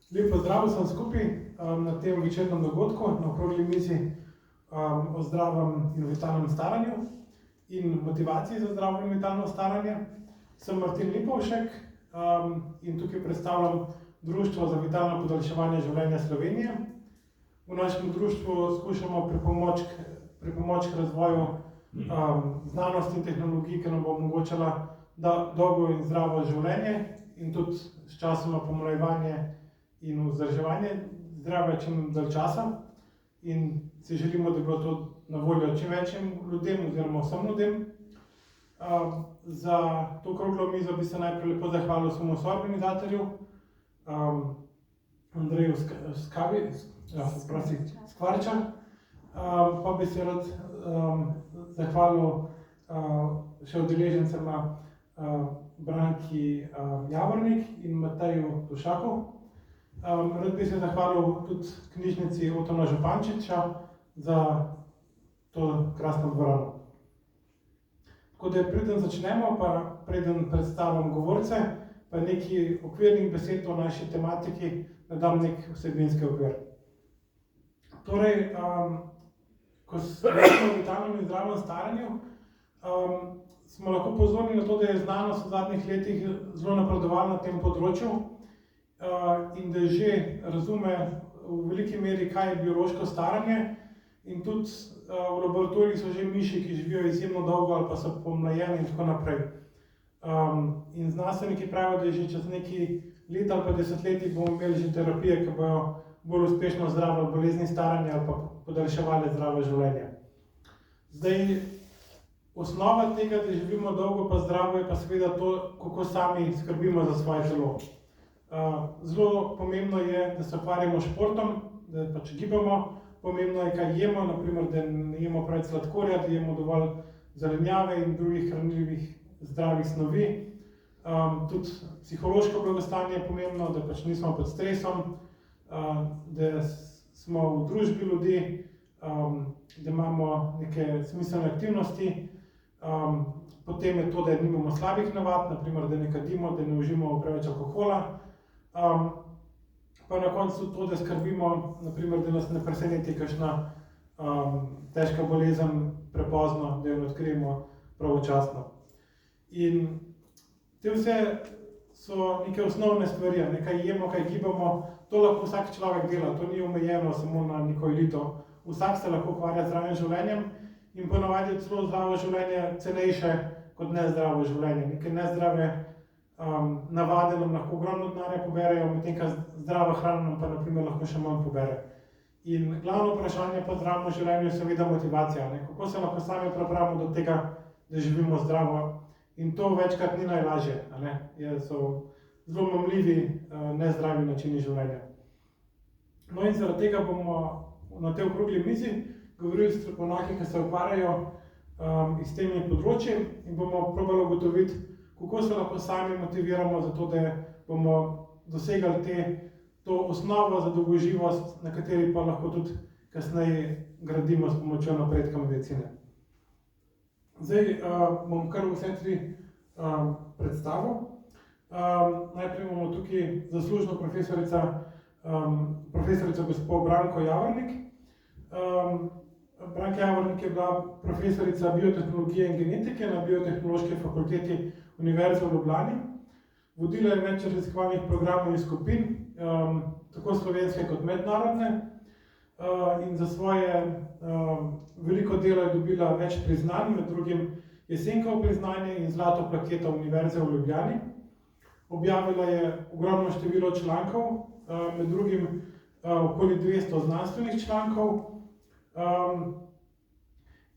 Lep pozdrav vsem skupaj na tem večernem dogodku, na okrogli mizi o zdravem in vitalnem staranju in motivaciji za zdravo in vitalno staranje. Sem Martin Lipovšek in tukaj predstavljam Društvo za vitalno podaljševanje življenja Slovenije. V našem društvu skušamo pripomoči k razvoju znanosti in tehnologij, ki nam bo omogočala dolgo in zdravo življenje in tudi sčasoma pomlajevanje in vzdrževanje zdravja čim dalj časa. In si želimo, da bi bilo to na voljo čim večjim ljudem oziroma vsem ljudem. Za to okroglo mizo bi se najprej lepo zahvalil svojemu soorganizatorju, Andreju Skvarča, pa bi se rad zahvalil še udeležencema Branki Javornik in Mateju Dušaku. Rad bi se zahvalil tudi knjižnici Otona Župančiča za to krasno dvorano. Tako da preden začnemo, pa preden predstavim govorce, pa nekaj okvirnih besed o naši tematiki, da dam nek vsebinski okvir. Torej, ko smo v vitalnem in zdravem staranju, smo lahko pozorni na to, da je znanost v zadnjih letih zelo napredovala na tem področju in da že razume v veliki meri, kaj je biološko staranje, in tudi v laboratorijih so že miši, ki živijo izjemno dolgo ali pa so pomlajene in tako naprej. In znanstveniki pravijo, da že čez nekaj let ali pa desetletij bomo imeli že terapije, ki bojo bolj uspešno zdravili bolezni staranja ali pa podaljševali zdravo življenje. Zdaj, osnova tega, da živimo dolgo pa zdravo, je pa seveda to, kako sami skrbimo za svoje telo. Zelo pomembno je, da se ukvarjamo s športom, da pač gibamo. Pomembno je, kaj jemo, naprimer, da ne jemo preveč sladkorja, da jemo dovolj zelenjave in drugih hranljivih zdravih snovi. Tudi psihološko blagostanje je pomembno, da pač nismo pod stresom, da smo v družbi ljudi, da imamo neke smiselne aktivnosti. Potem je to, da nimamo slabih navad, naprimer, da ne kadimo, da ne uživamo preveč alkohola. Pa na koncu to, da skrbimo, naprimer, da nas ne preseneti kakšna težka bolezen prepozno, da jo ne odkrijemo pravočasno. In te vse so neke osnovne stvari, kaj jemo, kaj gibamo, to lahko vsak človek dela, to ni omejeno samo na neko elito. Vsak se lahko ukvarja z zdravim življenjem in ponavadi je celo zdravo življenje cenejše kot nezdravo življenje. Neke nezdrave navade nam lahko ogromno denarja poberejo, medtem ko zdrava hrana nam pa naprimer lahko še manj pobere. In glavno vprašanje po zdravem življenju je seveda motivacija, kako se lahko sami pripravimo do tega, da živimo zdravo. In to večkrat ni najlažje, so zelo mamljivi nezdravi načini življenja. No in zaradi tega bomo na tej okrogli mizi govorili s strokovnjaki, ki se ukvarjajo s temi področji, in bomo probali ugotoviti, kako se lahko sami motiviramo za to, da bomo dosegali to osnovo za dolgoživost, na kateri pa lahko tudi kasneje gradimo s pomočjo napredka medicine. Zdaj bom kar vse tri predstavil. Najprej imamo tukaj zaslužno profesorico gospo Branko Javornik. Branka Javornik je bila profesorica biotehnologije in genetike na Biotehnološki fakulteti Univerze v Ljubljani. Vodila je več raziskovalnih programov in skupin, tako slovenske kot mednarodne. In za svoje veliko delo je dobila več priznanj, med drugim Jesenkovo priznanje in zlato plaketo Univerze v Ljubljani. Objavila je ogromno število člankov, med drugim okoli 200 znanstvenih člankov.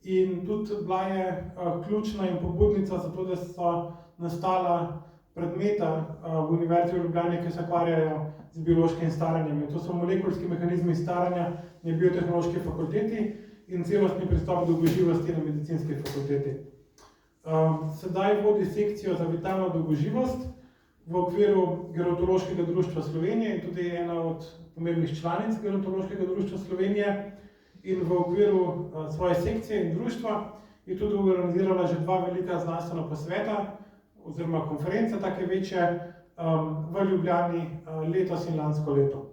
In tudi bila je ključna in pobudnica za to, da so nastala predmeta v Univerzi v Ljubljani, ki se ukvarjajo z biološkim staranjem. To so molekulski mehanizmi staranja na Biotehnološki fakulteti in celostni pristop dolgoživosti na Medicinski fakulteti. Sedaj vodi sekcijo za vitalno dolgoživost v okviru Gerontološkega društva Slovenije in tudi ena od pomembnih članic Gerontološkega društva Slovenije. In v okviru svoje sekcije in društva je tudi organizirala že 2 velika znanstvena posveta oziroma konference, take večje, v Ljubljani letos in lansko leto.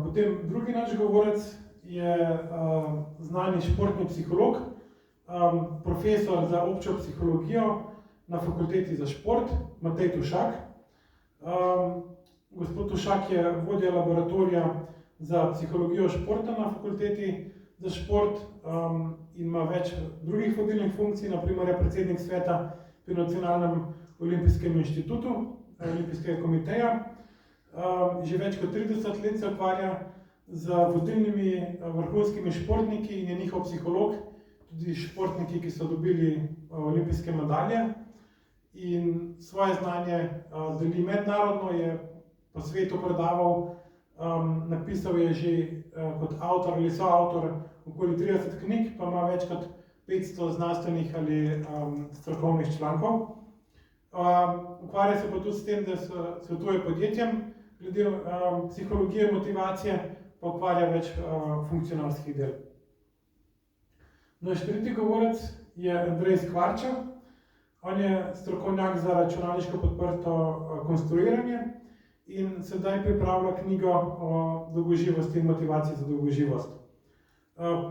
Potem drugi naš govorec je znani športni psiholog, profesor za občo psihologijo na fakulteti za šport, Matej Tušak. Gospod Tušak je vodja laboratorija za psihologijo športa na fakulteti za šport in ima več drugih vodilnih funkcij, naprimer je predsednik sveta pri Nacionalnem olimpijskem inštitutu, Olimpijskega komiteja. Že več kot 30 let se ukvarja z vodilnimi vrhunskimi športniki in je njihov psiholog, tudi športniki, ki so dobili olimpijske medalje. In svoje znanje deli mednarodno, je po svetu predaval, napisal je že kot avtor ali soavtor okoli 30 knjig, pa ima več kot 500 znanstvenih ali strokovnih člankov. Ukvarja se pa tudi s tem, da svetuje podjetjem glede psihologije in motivacije, pa ukvarja več funkcionarskih del. Naš tretji govorec je Andrej Skvarča. On je strokovnjak za računalniško podprto konstruiranje in sedaj pripravlja knjigo o dolgoživosti in motivaciji za dolgoživost.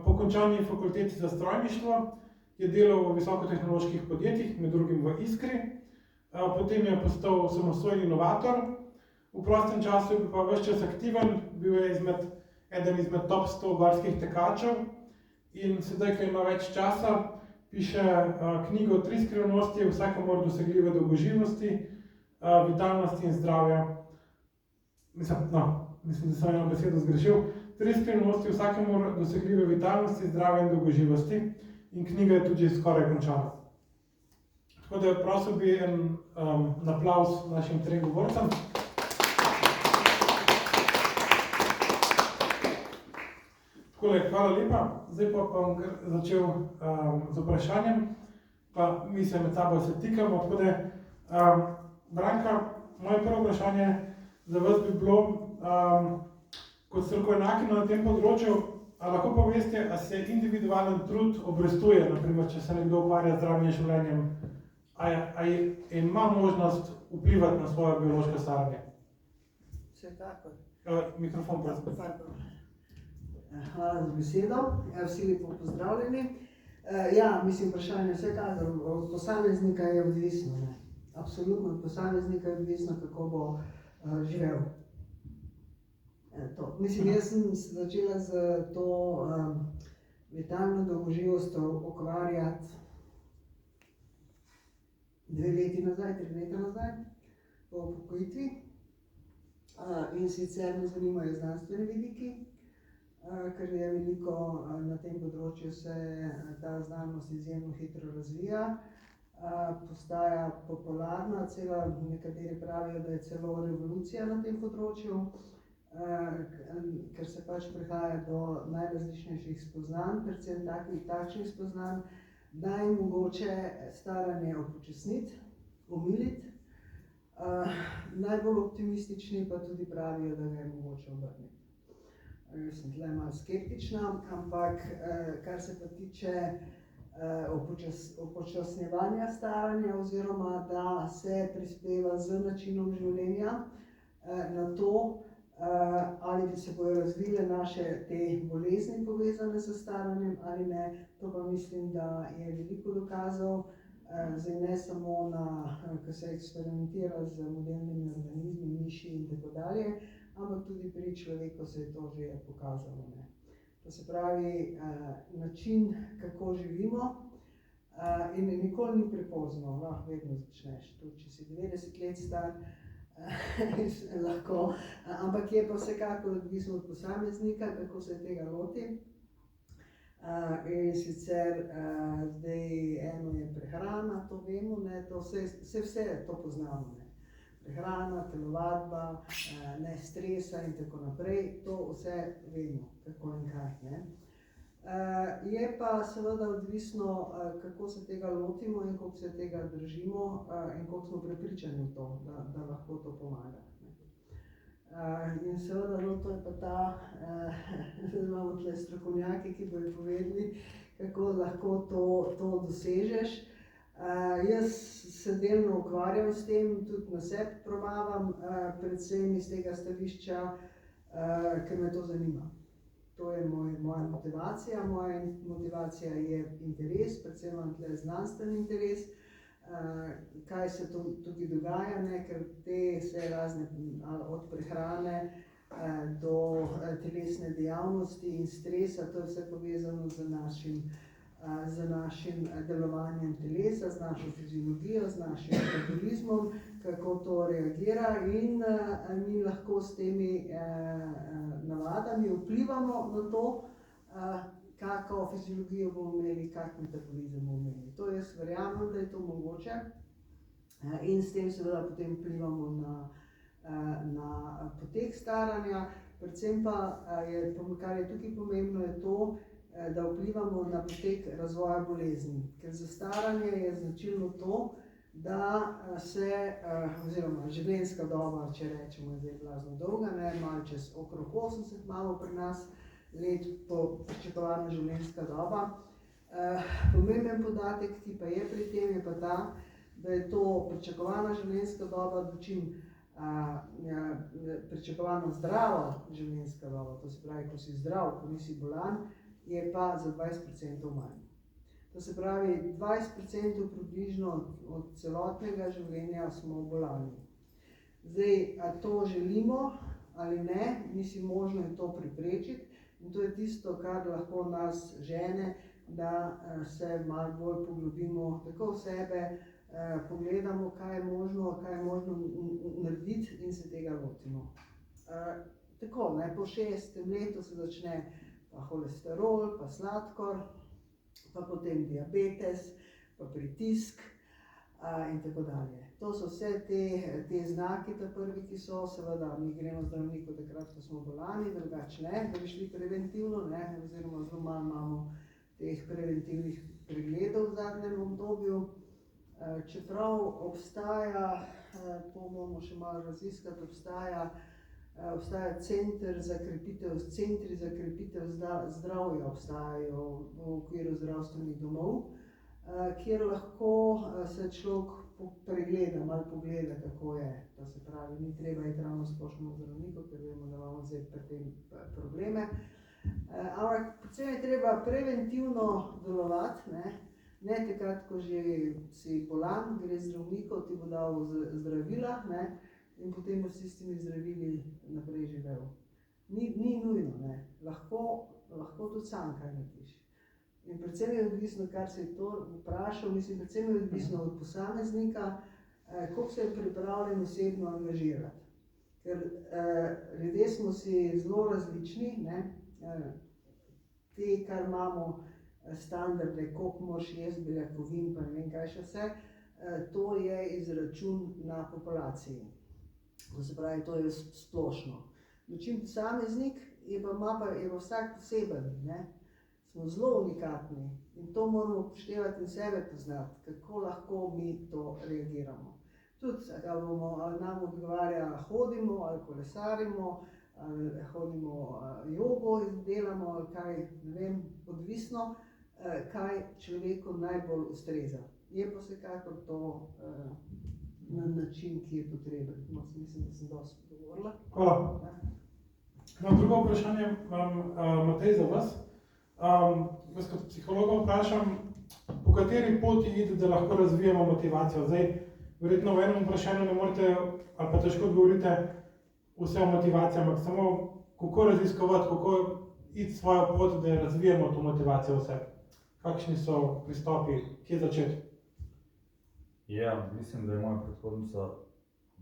Po končani fakulteti za strojništvo je delal v visokotehnoloških podjetjih, med drugim v Iskri. Potem je postal samostojni inovator. V prostem času je bil pa ves čas aktiven, bil je eden izmed top 100 gorskih tekačev in sedaj, ko ima več časa, piše knjigo 3 skrivnosti vsakomur dosegljive dolgoživosti, vitalnosti in zdravja. Mislim, da sem eno besedo zgrešil. 3 skrivnosti vsakomur dosegljive vitalnosti, zdravja in dolgoživosti in knjiga je tudi skoraj končana. Tako da prosil bi en aplavz našim trem govorcem. Takole, hvala lepa. Zdaj pa bom začel z vprašanjem, pa mi se med sabo se tikamo. Tako da, Branka, moje prvo vprašanje za vas bi bilo, kot strokovnjakinja na tem področju, a lahko poveste, a se individualen trud obrestuje, naprimer, če se nekdo ukvarja z zdravim življenjem, a ima možnost vplivati na svoje biološko staranje? Vsekakor. Mikrofon, prosim. Hvala za besedo. Vsi lepo pozdravljeni. Mislim, vprašanje vsekakor od posameznika je odvisno. Ne? Absolutno od posameznika je odvisno, kako bo živel. Mislim, jaz sem začela z to vitalno dolgoživostjo ukvarjati 2 leti nazaj, 3 leta nazaj, po upokojitvi. In sicer me zanimajo znanstveni vidiki, ker je veliko na tem področju se ta znanost izjemno hitro razvija, postaja popularna, nekateri pravijo, da je celo revolucija na tem področju, ker se pač prihaja do najrazličnejših spoznanj, predvsem takšnih spoznanj, da je mogoče staranje upočasniti, omiliti. Najbolj optimistični pa tudi pravijo, da ga je mogoče obrniti. Jaz sem tle malo skeptična, ampak kar se pa tiče upočasnjevanja staranja oziroma da se prispeva z načinom življenja na to, ali se bodo razvile naše te bolezni povezane s staranjem ali ne, to pa mislim, da je veliko dokazov, zdaj ne samo ko se eksperimentira z modernimi organizmi, miši in tako dalje, ampak tudi pri človeku se je to že pokazalo. Ne. To se pravi, način, kako živimo, in nikoli ni prepozno, lahko vedno začneš. Tudi če si 90 let star, lahko, ampak je pa vsekakor odvisno od posameznika, kako se tega loti. In sicer zdaj eno je prehrana, to vemo, ne, to vse to poznamo. Ne. Prehrana, telovadba, ne stresa in tako naprej, to vse vemo, kako in kaj. Ne. Je pa seveda odvisno, kako se tega lotimo in koliko se tega držimo in koliko smo prepričani v to, da lahko to pomaga. In seveda, to je pa ta, imamo tle strokovnjaki, ki bojo povedali, kako lahko to dosežeš. Jaz se delno ukvarjam s tem, tudi na sebi probavam, predvsem iz tega stališča, ker me to zanima. To je moja motivacija. Moja motivacija je interes, predvsem imam tukaj znanstveni interes, kaj se tukaj dogaja, ne, ker te vse razne, od prehrane do telesne dejavnosti in stresa, to je vse povezano z našim delovanjem telesa, z našo fiziologijo, z našim metabolizmom, kako to reagira in mi lahko s temi navadami vplivamo na to, kako fiziologijo bomo imeli, kak metabolizem bomo imeli. To jaz verjamem, da je to mogoče in s tem seveda potem vplivamo na potek staranja, predvsem pa, kar je tukaj pomembno, je to, da vplivamo na potek razvoja bolezni. Ker za staranje je značilno to, da se, oziroma življenjska doba, če rečemo, je zdaj blazno dolga, ne, malo čez okrog 80 imamo pri nas let pričakovana življenjska doba. Pomemben podatek, ki pa je pri tem, je pa ta, da je to pričakovana življenjska doba, dočim pričakovano zdrava življenjska doba, to se pravi, ko si zdrav, ko nisi bolan, je pa za 20% manj. To se pravi, 20% približno od celotnega življenja smo bolani. Zdaj, a to želimo ali ne, mislim, možno je to preprečiti in to je tisto, kar lahko nas žene, da se malo bolj poglobimo tako v sebe, pogledamo, kaj je možno narediti in se tega lotimo. Tako, ne, po 60. letu se začne pa holesterol, pa sladkor, pa potem diabetes, pa pritisk in tako dalje. To so vse te znaki, ta prvi, ki so, seveda, mi gremo zdravniku takrat, ko smo bolani, drugače ne, da bi šli preventivno, ne, oziroma zelo malo imamo teh preventivnih pregledov v zadnjem obdobju. Čeprav obstaja, to moramo še malo raziskati, obstaja centri za krepitev zdravja obstajajo v okviru zdravstvenih domov, kjer lahko se človek pregleda, malo pogleda, kako je. To se pravi, ni treba iti ravno splošnemu zdravniku, ker vemo, da imamo zdaj pri tem probleme. Ampak predvsem je treba preventivno delovati, ne takrat, ko že si bolan, greš zdravniku, ti bo dal zdravila, ne, in potem boš s temi zdravili naprej živel. Ni nujno, ne. Lahko tudi sam kaj narediš. In predvsem je odvisno, kar se je to vprašal, mislim, predvsem je odvisno od posameznika, koliko se je pripravljen osebno angažirati. Ker ljudje smo si zelo različni, ne. Te, kar imamo standarde, koliko moraš jesti beljakovin, pa ne vem kaj še vse, to je izračun na populaciji. To se pravi, to je splošno. Dočim posameznik je pa vsak poseben, ne. Smo zelo unikatni in to moramo upoštevati in sebe poznati, kako lahko mi to reagiramo. Tudi, ali nam odgovarja, hodimo, ali kolesarimo, ali hodimo jogo delamo, ali kaj, ne vem, odvisno, kaj človeku najbolj ustreza. Je pa vsekakor to na način, ki je potreben. No, mislim, da sem dosti govorila. Hvala. No, drugo vprašanje imam, Matej, za vas. Vas kot psihologa vprašam, po kateri poti iti, da lahko razvijamo motivacijo? Zdaj, verjetno v enem vprašanju ne morete, ali pa težko odgovorite vse o motivaciji, ampak samo kako raziskovati, kako iti svojo pot, da razvijamo to motivacijo v sebi. Kakšni so pristopi, kje začeti? Ja, mislim, da je moja predhodnica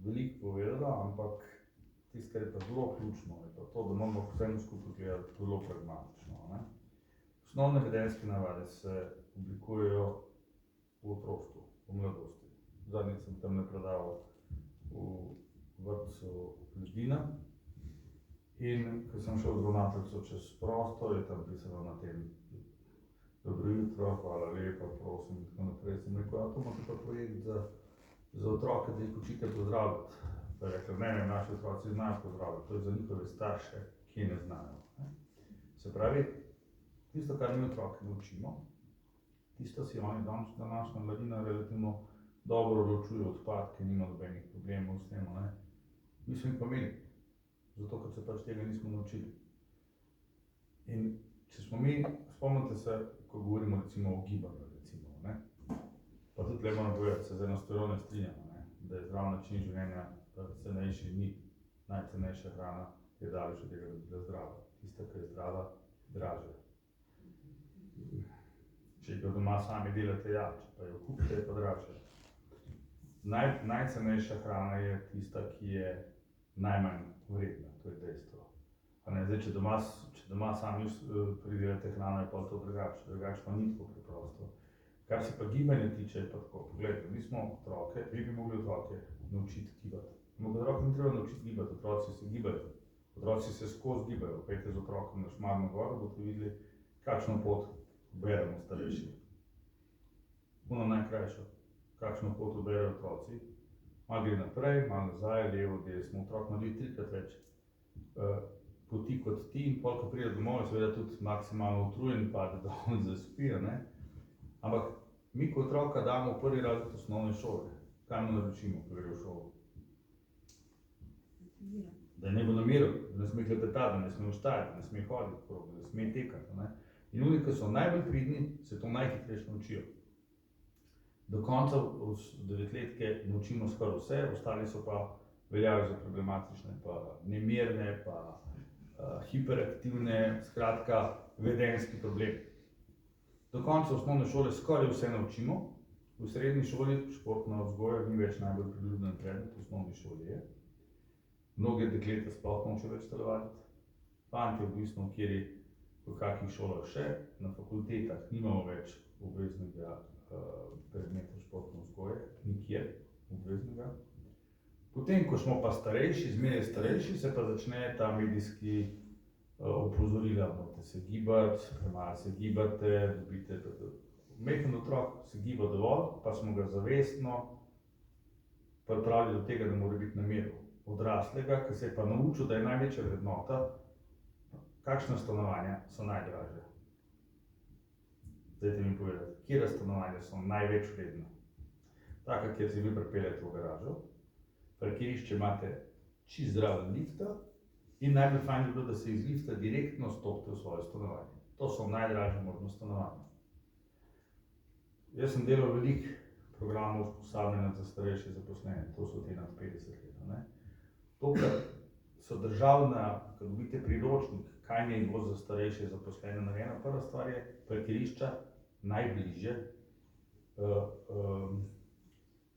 veliko povedala, ampak tisto, kar je pa zelo ključno, je pa to, da moramo vsem skupaj gledati zelo pragmatično, ne. Osnovne vedenjske navade se oblikujejo v otroštvu, v mladosti. Zadnjič sem tam predaval v vrtcu Ljubina in ko sem šel z ravnateljico čez prostor, je tam pisalo na tem dobro jutro, hvala lepa, prosim in tako naprej. Sem rekel, to imate pa projekt za otroke, da jih učite pozdravljati. Pa je rekla, ne, naši otroci znajo pozdravljati, to je za njihove starše, ki ne znajo. Se pravi, tisto, kar mi otroke naučimo, tisto si oni današnja mladina relativno dobro ločuje odpadke, nima nobenih problemov s tem, ne. Mi smo jih pa imeli, zato ker se pač tega nismo naučili. In če smo mi, spomnite se, ko govorimo recimo o gibanju, recimo, ne, pa tudi le moram povedati, se z eno stvarjo ne strinjamo, ne, da je zdrav način življenja cenejši ni, najcenejša hrana je daleč od tega, da bi bila zdrava. Tista, ki je zdrava, dražja. Če jo doma sami delate, ja, če pa jo kupite, je pa dražja. Najcenejša hrana je tista, ki je najmanj vredna, to je dejstvo. Pa ne, zdaj, če doma sami pridelate hrano, je pa to drugače pa ni tako preprosto. Kar se pa gibanja tiče, je pa tako. Poglejte, mi smo otroke, vi bi mogli otroke naučiti gibati. Ampak otroke ni treba naučiti gibati, otroci se gibajo. Otroci se skozi gibajo. Pejte z otrokom na Šmarno goro, boste videli, kakšno pot uberemo starejši. Puno najkrajšo. Kakšno pot uberejo otroci. Malo gre naprej, malo nazaj, levo, desno. Otrok naredi 3-krat več poti kot ti in pol, ko pride domov, je seveda tudi maksimalno utrujen, pade dol in zaspi, ne. Ampak mi, ko otroka damo v prvi razred osnovne šole, kaj mu naročimo, ko gre v šolo? Da ne bo na miru, da ne sme klepetati, da ne sme vstajati, da ne sme hoditi, da ne sme tekati, ne. In oni, ki so najbolj pridni, se to najhitrejše naučijo. Do konca od 9-letke naučimo skoraj vse, ostali so pa veljajo za problematične, pa nemirne, pa hiperaktivne, skratka, vedenjski problem. Do konca osnovne šole skoraj vse naučimo, v srednji šoli športna vzgoja ni več najbolj priljubljen predmet, v osnovni šoli je. Mnoge dekleta sploh noče več telovaditi, fantje odvisno, v kakih šolah še, na fakultetah nimamo več obveznega predmeta športne vzgoje, nikjer obveznega. Potem, ko smo pa starejši, zmeraj starejši, se pa začne ta medijski opozorila, morate se gibati, premalo se gibate, dobite. Majhen otrok se giba dovolj, pa smo ga zavestno pripravili do tega, da mora biti na miru. Odraslega, ki se je pa naučil, da je največja vrednota, kakšna stanovanja so najdražja. Dajte mi povedati, katera stanovanja so največ vredna? Taka, kjer se vi pripeljete v garažo, parkirišče imate čisto zraven lifta in najbolj fajn bi bilo, da se iz lifta direktno stopite v svoje stanovanje. To so najdražje možno stanovanja. Jaz sem delal veliko programov usposabljanja za starejše zaposlene, to so te nad 50 let, ne. To, kar so državna, ko dobite priročnik, kaj naj bo za starejše zaposlene narejeno, prva stvar je parkirišča najbližje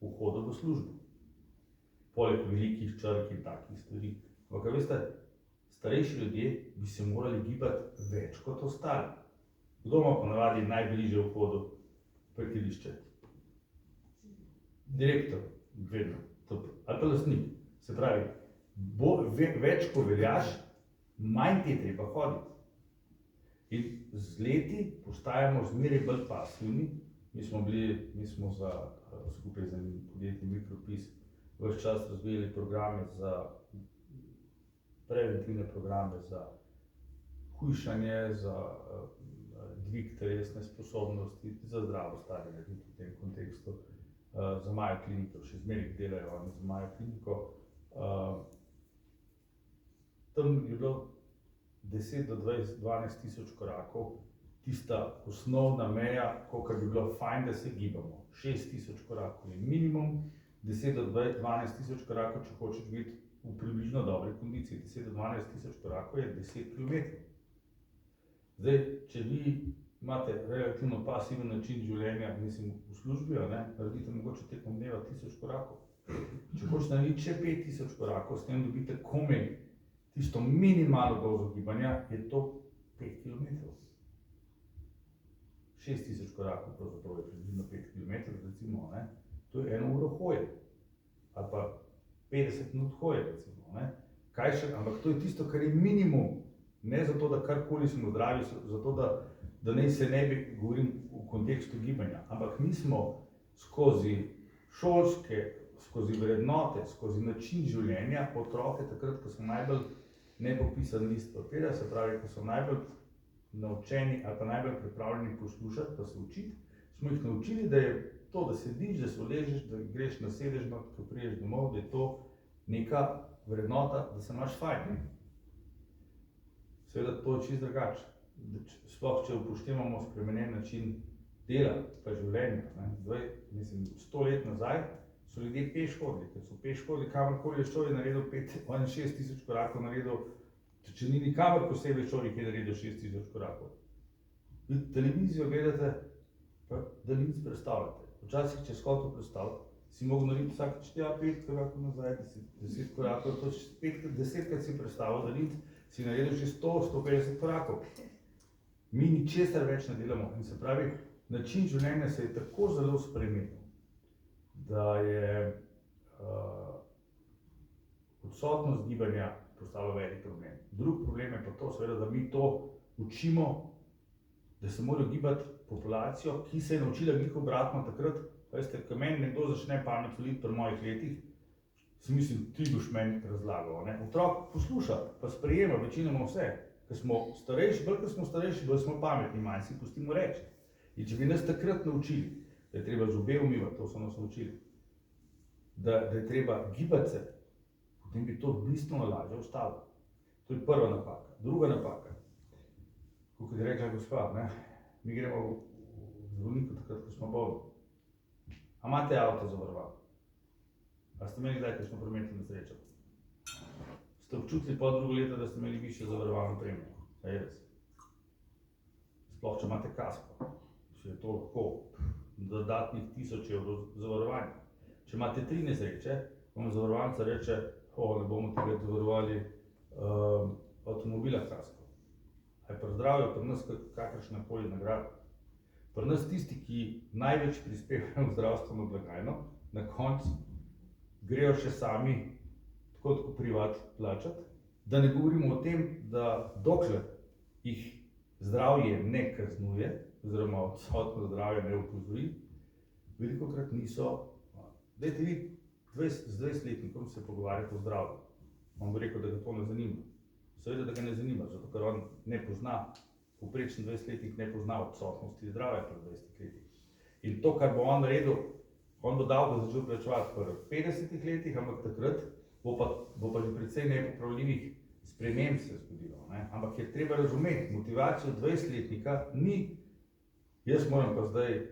vhodu v službo. Poleg velikih črk in takih stvari. Ampak, veste, starejši ljudje bi se morali gibati več kot ostali. Kdo ima ponavadi najbližje vhodu parkirišče? Direktor, vedno, ali pa lastnik. Se pravi, več ko veljaš, manj ti je treba hoditi. In z leti postajamo zmeraj bolj pasivni. Mi smo skupaj z enim podjetjem Mikropis ves čas razvijali programe preventivne programe za hujšanje, za dvig telesne sposobnosti, za zdravo staranje v tem kontekstu. Za Majo kliniko, še zmeraj delajo oni za Majo kliniko. Tam je bilo 10 do 12 tisoč korakov, tista osnovna meja, kolikor bi bilo fajn, da se gibamo. 6 tisoč korakov je minimum, 10 do 12 tisoč korakov, če hočeš biti v približno dobri kondiciji. 10 do 12 tisoč korakov je 10 kilometrov. Zdaj, če vi imate relativno pasiven način življenja, mislim, v službi, naredite mogoče tekom dneva 1000 korakov. Če hočete narediti še 5000 korakov, s tem dobite komaj tisto minimalno dozo gibanja, je to 5 kilometrov. 6000 korakov pravzaprav je približno 5 kilometrov, recimo, to je 1 uro hoje. Ali pa 50 minut hoje, recimo, Kaj še, ampak to je tisto, kar je minimum. Ne zato, da karkoli smo zdravi, zato, da naj se ne bi govorim v kontekstu gibanja, ampak mi smo skozi šolske, skozi vrednote, skozi način življenja otroke takrat, ko so najbolj nepopisan list papirja, se pravi, ko so najbolj naučeni ali pa najbolj pripravljeni poslušati pa se učiti, smo jih naučili, da je to, da sediš, da se uležeš, da greš na sedežno, ko priješ domov, da je to neka vrednota, da se imaš fajn. Seveda to je čisto drugače. Sploh, če upoštevamo spremenjen način dela pa življenja. Zdaj, mislim, 100 let nazaj so ljudje peš hodili, ker so peš hodili, kamorkoli je človek naredil 6 000 korakov naredil, če ni nikamor posebej človek je naredil 6 000 korakov. Vi televizijo gledate, pa da nič predstavljate. Včasih, če si hotel predstavljati, si mogel narediti vsakič 5 korakov nazaj, 10 korakov, to 10krat si predstavljal, da nič, si naredil že 100-150 korakov. Mi ničesar več ne delamo in se pravi, način življenja se je tako zelo spremenil, da je odsotnost gibanja postala velik problem. Drug problem je pa to, seveda, da mi to učimo, da se morajo gibati populacijo, ki se je naučila glih obratno takrat. Veste, ko meni nekdo začne pamet voliti pri mojih letih, si mislim, ti boš meni razlagal. Otrok posluša, pa sprejema večinoma vse. Ko smo starejši, bolj smo pametni, manj si pustimo reči. In če bi nas takrat naučili, da je treba zobe umivati, to so nas naučili, da je treba gibati se, potem bi to bistveno lažje ostalo. To je prva napaka. Druga napaka, kot je rekla gospa, mi gremo v zdravniku takrat, ko smo bolni. A imate avto zavarovan? A ste imeli kdaj kakšno prometno nesrečo? Ste občutili po drugo leto, da ste imeli višjo zavarovalno premijo? Je res. Sploh, če imate kasko, če je to lahko dodatnih 1000 evrov zavarovanja. Če imate 3 nesreče, vam zavarovalnica reče, ne bomo tega zavarovali avtomobila kasko. A je pri zdravju pri nas kakršna koli nagrada? Pri nas tisti, ki največ prispevajo v zdravstveno blagajno, na koncu grejo še sami tako privat plačati, da ne govorimo o tem, da dokler jih zdravje ne kaznuje, oziroma odsotno zdravje ne opozori, velikokrat niso. Dajte vi z 20-letnikom se pogovarjati o zdravju. On bo rekel, da ga to ne zanima. Seveda, da ga ne zanima, zato ker on ne pozna, povprečen 20-letnik ne pozna odsotnosti zdravja pri 20 letih. In to, kar bo on naredil, on bo davko začel plačevati pri 50 letih, ampak takrat bo pa že precej nepopravljivih sprememb se zgodilo. Ampak je treba razumeti, motivacijo 20-letnika ni, jaz moram pa zdaj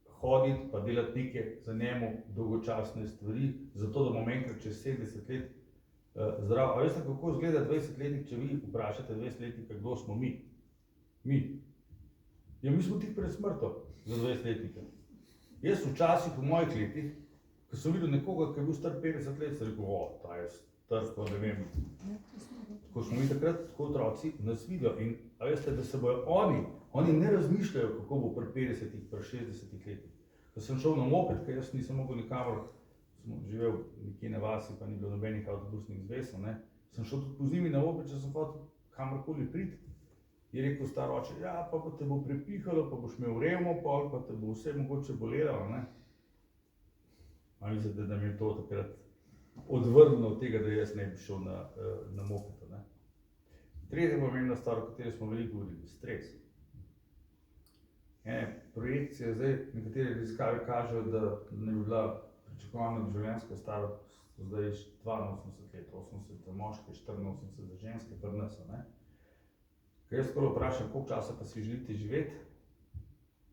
hoditi pa delati neke za njemu dolgočasne stvari, zato da bom enkrat čez 70 let zdrav. A veste, kako izgleda 20-letnik, če vi vprašate 20-letnika, kdo smo mi? Mi. Ja, mi smo tik pred smrtjo za 20-letnika. Jaz včasih v mojih letih, ko sem videl nekoga, ki je bil star 50 let, sem rekel, ta je star, pa ne vem. Ko smo mi takrat, tako otroci, nas vidijo in a veste, da se bojo oni ne razmišljajo, kako bo pri 50-ih, pri 60-ih letih. Ko sem šel na moped, ker jaz nisem mogel nikamor, sem živel nekje na vasi, pa ni bilo nobenih avtobusnih zvesov, sem šel tudi po zimi na moped, če sem hotel kamorkoli priti. Je rekel star oče, ja, pa te bo prepihalo, pa boš imel revmo, pa te bo vse mogoče bolelo, A mislite, da mi je to takrat odvrnilo od tega, da jaz ne bi šel na mopetu, Tretja pomembna stvar, o kateri smo veliko govorili, stres. Projekcije zdaj, nekatere raziskave kažejo, da ne bi bila pričakovana življenjska starost zdaj 82 let, 80 za moške, 84 za ženske, pri nas, Ko jaz skoro vprašam, koliko časa pa si želite živeti,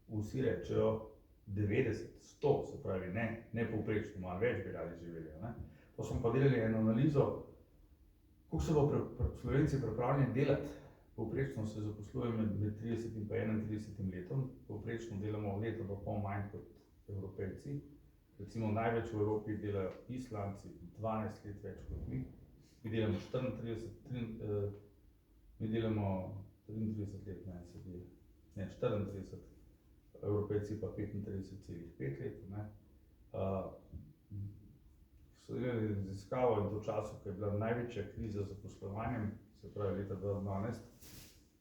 vsi rečejo 90, 100, se pravi ne povprečno, malo več bi radi živeli. Pa smo pa delali eno analizo, koliko se bo Slovenci pripravljeni delati. Povprečno se zaposlujemo med 30 in pa 31 letom, povprečno delamo leto do pol manj kot Evropejci. Recimo največ v Evropi delajo Islandci, 12 let več kot mi. Mi delamo 33 let, 34, Evropejci pa 35,5 let. So delali raziskavo in to času, ko je bila največja kriza z zaposlovanjem, se pravi leta 2012,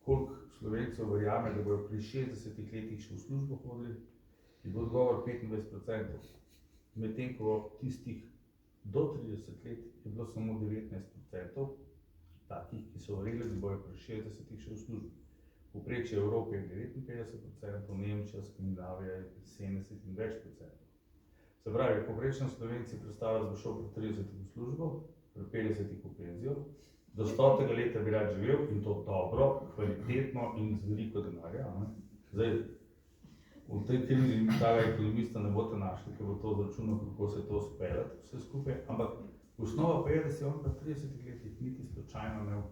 koliko Slovencev verjame, da bojo pri 60 letih še v službo hodili, je bil odgovor 25%. Medtem ko tistih do 30 let je bilo samo 19% takih, ki so verjeli, da bojo pri 60 še v službi. Povprečje Evrope je 59%, Nemčija, Skandinavija je 70 in več procentov. Se pravi, povprečno Slovenci predstavljajo, da bo šel pri 30 v službo, pri 50 v penzijo, do 100. leta bi rad živel in to dobro, kvalitetno in z veliko denarja. Zdaj, v tej krizi tega ekonomista ne boste našli, ki bo to zračunal, kako se to speljati vse skupaj, ampak osnova pa je, da se on pa 30 letih niti slučajno ne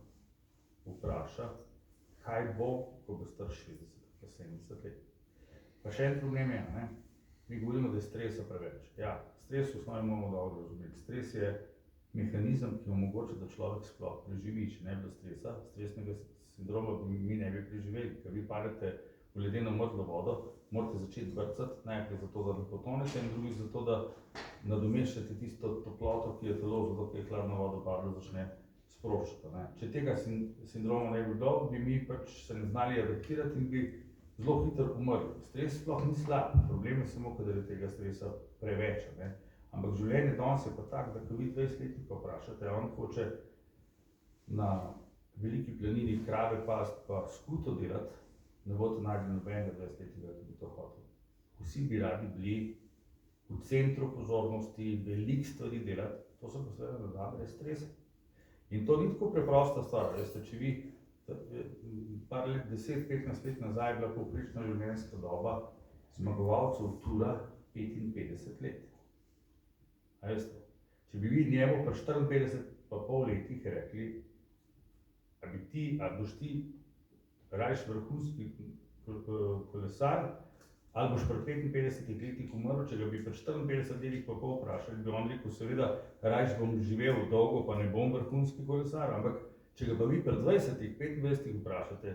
vpraša, kaj bo, ko bo star 60 pa 70 let. Pa še en problem je, ne? Mi govorimo, da je stresa preveč. Ja, stres v osnovi moramo dobro razumeti. Stres je mehanizem, ki omogoča, da človek sploh preživi. Če ne bi bilo stresa, stresnega sindroma mi ne bi preživeli. Ker vi padete v ledeno mrzlo vodo, morate začeti brcati, najprej zato, da ne potonete in drugi zato, da nadomeščate tisto toploto, ki je telo, zato ker je hladna voda padla, začne sproščati. Če tega sindroma ne bi bilo, bi mi pač se ne znali adaptirati in bi zelo hitro umrli. Stres sploh ni slab, problem je samo, kadar je tega stresa preveč. Ampak življenje danes je pa tako, da ko vi 20-letnika vprašate, on hoče na veliki planini krave past pa skuto delati, ne boste našli nobenega 20-letnika, ki bi to hotel. Vsi bi radi bili v centru pozornosti, veliko stvari delati, to se pa seveda ne da brez stresa. In to ni tako preprosta stvar, veste, če vi par let, 10-15 let nazaj je bila povprečna življenjska doba zmagovalcev Tura 55 let. A veste, če bi vi njemu pa 54,5 letih rekli, a boš ti rajš vrhunski kolesar, ali boš pri 55 letih umrl, če ga bi pri 54 letih pa pol vprašali, bi on rekel, seveda, rajš bom živel dolgo, pa ne bom vrhunski kolesar, ampak če ga pa vi pri 20-25 vprašate,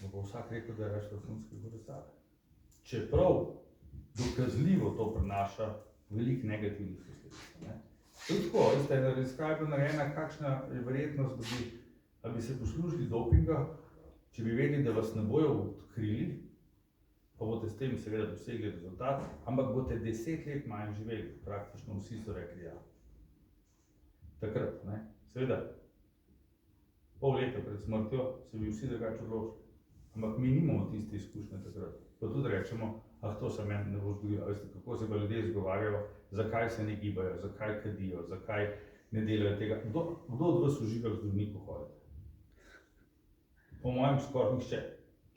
bo vsak rekel, da je rajš vrhunski kolesar. Čeprav dokazljivo to prinaša veliko negativnih posledic. Tako, veste, ena raziskava je bila narejena, kakšna je verjetnost, da bi se poslužili dopinga, če bi vedeli, da vas ne bojo odkrili, pa boste s tem seveda dosegli rezultat, ampak boste 10 let manj živeli, praktično vsi so rekli ja. Takrat, seveda, pol leta pred smrtjo se bi vsi drugače odločili, ampak mi nimamo tiste izkušnje takrat. Pa tudi rečemo, to se meni ne bo zgodilo, veste, kako se pa ljudje izgovarjajo, zakaj se ne gibajo, zakaj kadijo, zakaj ne delajo tega. Kdo od vas uživa k zdravniku hoditi? Po mojem skoraj nihče.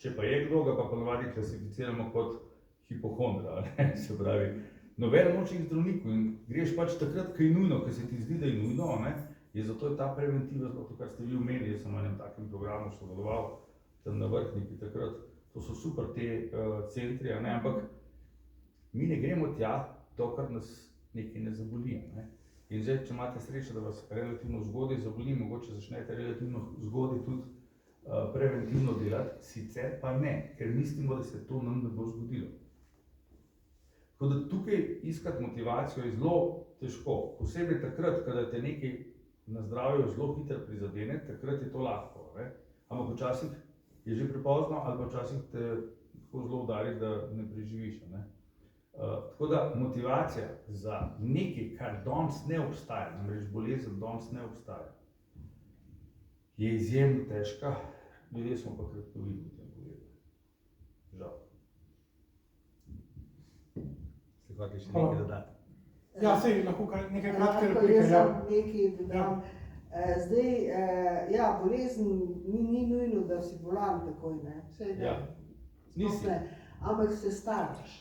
Če pa je kdo, ga pa ponavadi klasificiramo kot hipohondra, se pravi, nobeden noče iti k zdravniku in greš pač takrat, ko je nujno, ko se ti zdi, da je nujno, je zato je ta preventiva, to, kar ste vi omenili, jaz sem v enem takem programu sodeloval, tam na Vrhniki takrat, to so super te centri, ampak mi ne gremo tja, dokler nas nekaj ne zaboli. In zdaj, če imate srečo, da vas relativno zgodaj zaboli, mogoče začnete relativno zgodaj tudi preventivno delati, sicer pa ne, ker mislimo, da se to nam ne bo zgodilo. Tako da tukaj iskati motivacijo je zelo težko, posebej takrat, kada te nekaj na zdravju zelo hitro prizadene, takrat je to lahko, ampak včasih je že prepozno ali pa včasih te tako zelo udari, da ne preživiš. Tako da motivacija za nekaj, kar danes ne obstaja, namreč bolezen danes ne obstaja, je izjemno težka, ljudje smo pa kratkovidni v tem pogledu. Žal. Ste hoteli še nekaj dodati? Ja, sej, lahko nekaj kratke Jaz replike. sem nekaj dodam. Zdaj, ja, bolezen ni nujno, da si bolan takoj, Sej ne. Nisi. Ampak se staraš.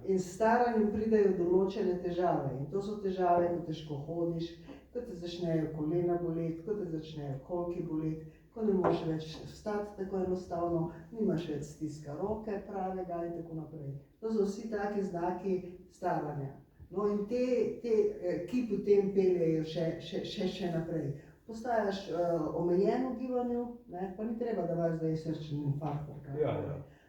In s staranjem pridejo določene težave. In to so težave, ko težko hodiš, ko te začnejo kolena boleti, ko te začnejo kolki boleti, ko ne moreš več vstati tako enostavno, nimaš več stiska roke pravega in tako naprej. To so vsi taki znaki staranja. No in ki potem peljejo še naprej. Postajaš omejen v gibanju, pa ni treba, da imaš zdaj srčni infarkt.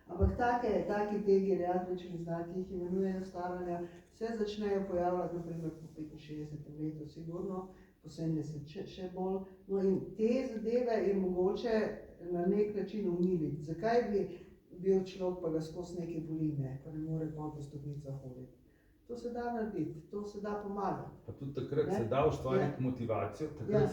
Ampak taki te geriatrični znaki, ki imenujejo staranja, se začnejo pojavljati naprimer po 65 letu sigurno, po 70 še bolj. No in te zadeve je mogoče na nek način umiliti. Zakaj bi bil človek pa ga skozi neke boli, pa ne more pa po stopnicah hoditi? To se da narediti, to se da pomagati. Pa tudi takrat Ne? se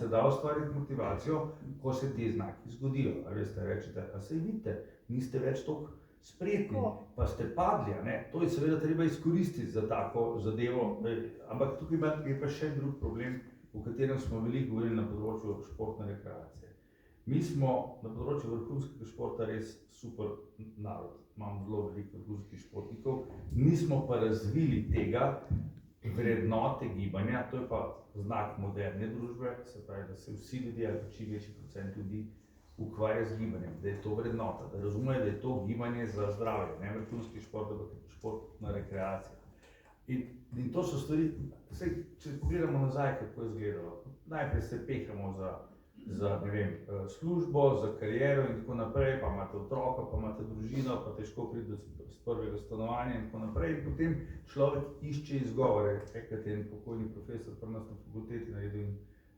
da ustvariti motivacijo, ko se ti znaki zgodijo. A veste, rečete, a saj vidite, niste več toliko spretni, pa ste padli, a ne? To je seveda treba izkoristiti za tako zadevo, ampak tukaj je pa še drug problem, o katerem smo veliko govorili na področju športne rekreacije. Mi smo na področju vrhunskega športa res super narod, imamo zelo veliko vrhunskih športnikov, nismo pa razvili tega vrednote gibanja, to je pa znak moderne družbe, se pravi, da se vsi ljudje ali čim večji procent ljudi ukvarja z gibanjem, da je to vrednota, da razumejo, da je to gibanje za zdravje, ne vrhunski šport, ampak športna rekreacija. In to so stvari, če pogledamo nazaj, kako je izgledalo, najprej se pehamo za ne vem, službo, za kariero in tako naprej, pa imate otroka, pa imate družino, pa težko pride z prvega stanovanja in tako naprej. In potem človek išče izgovore, enkrat je en pokojni profesor pri nas na fakulteti naredil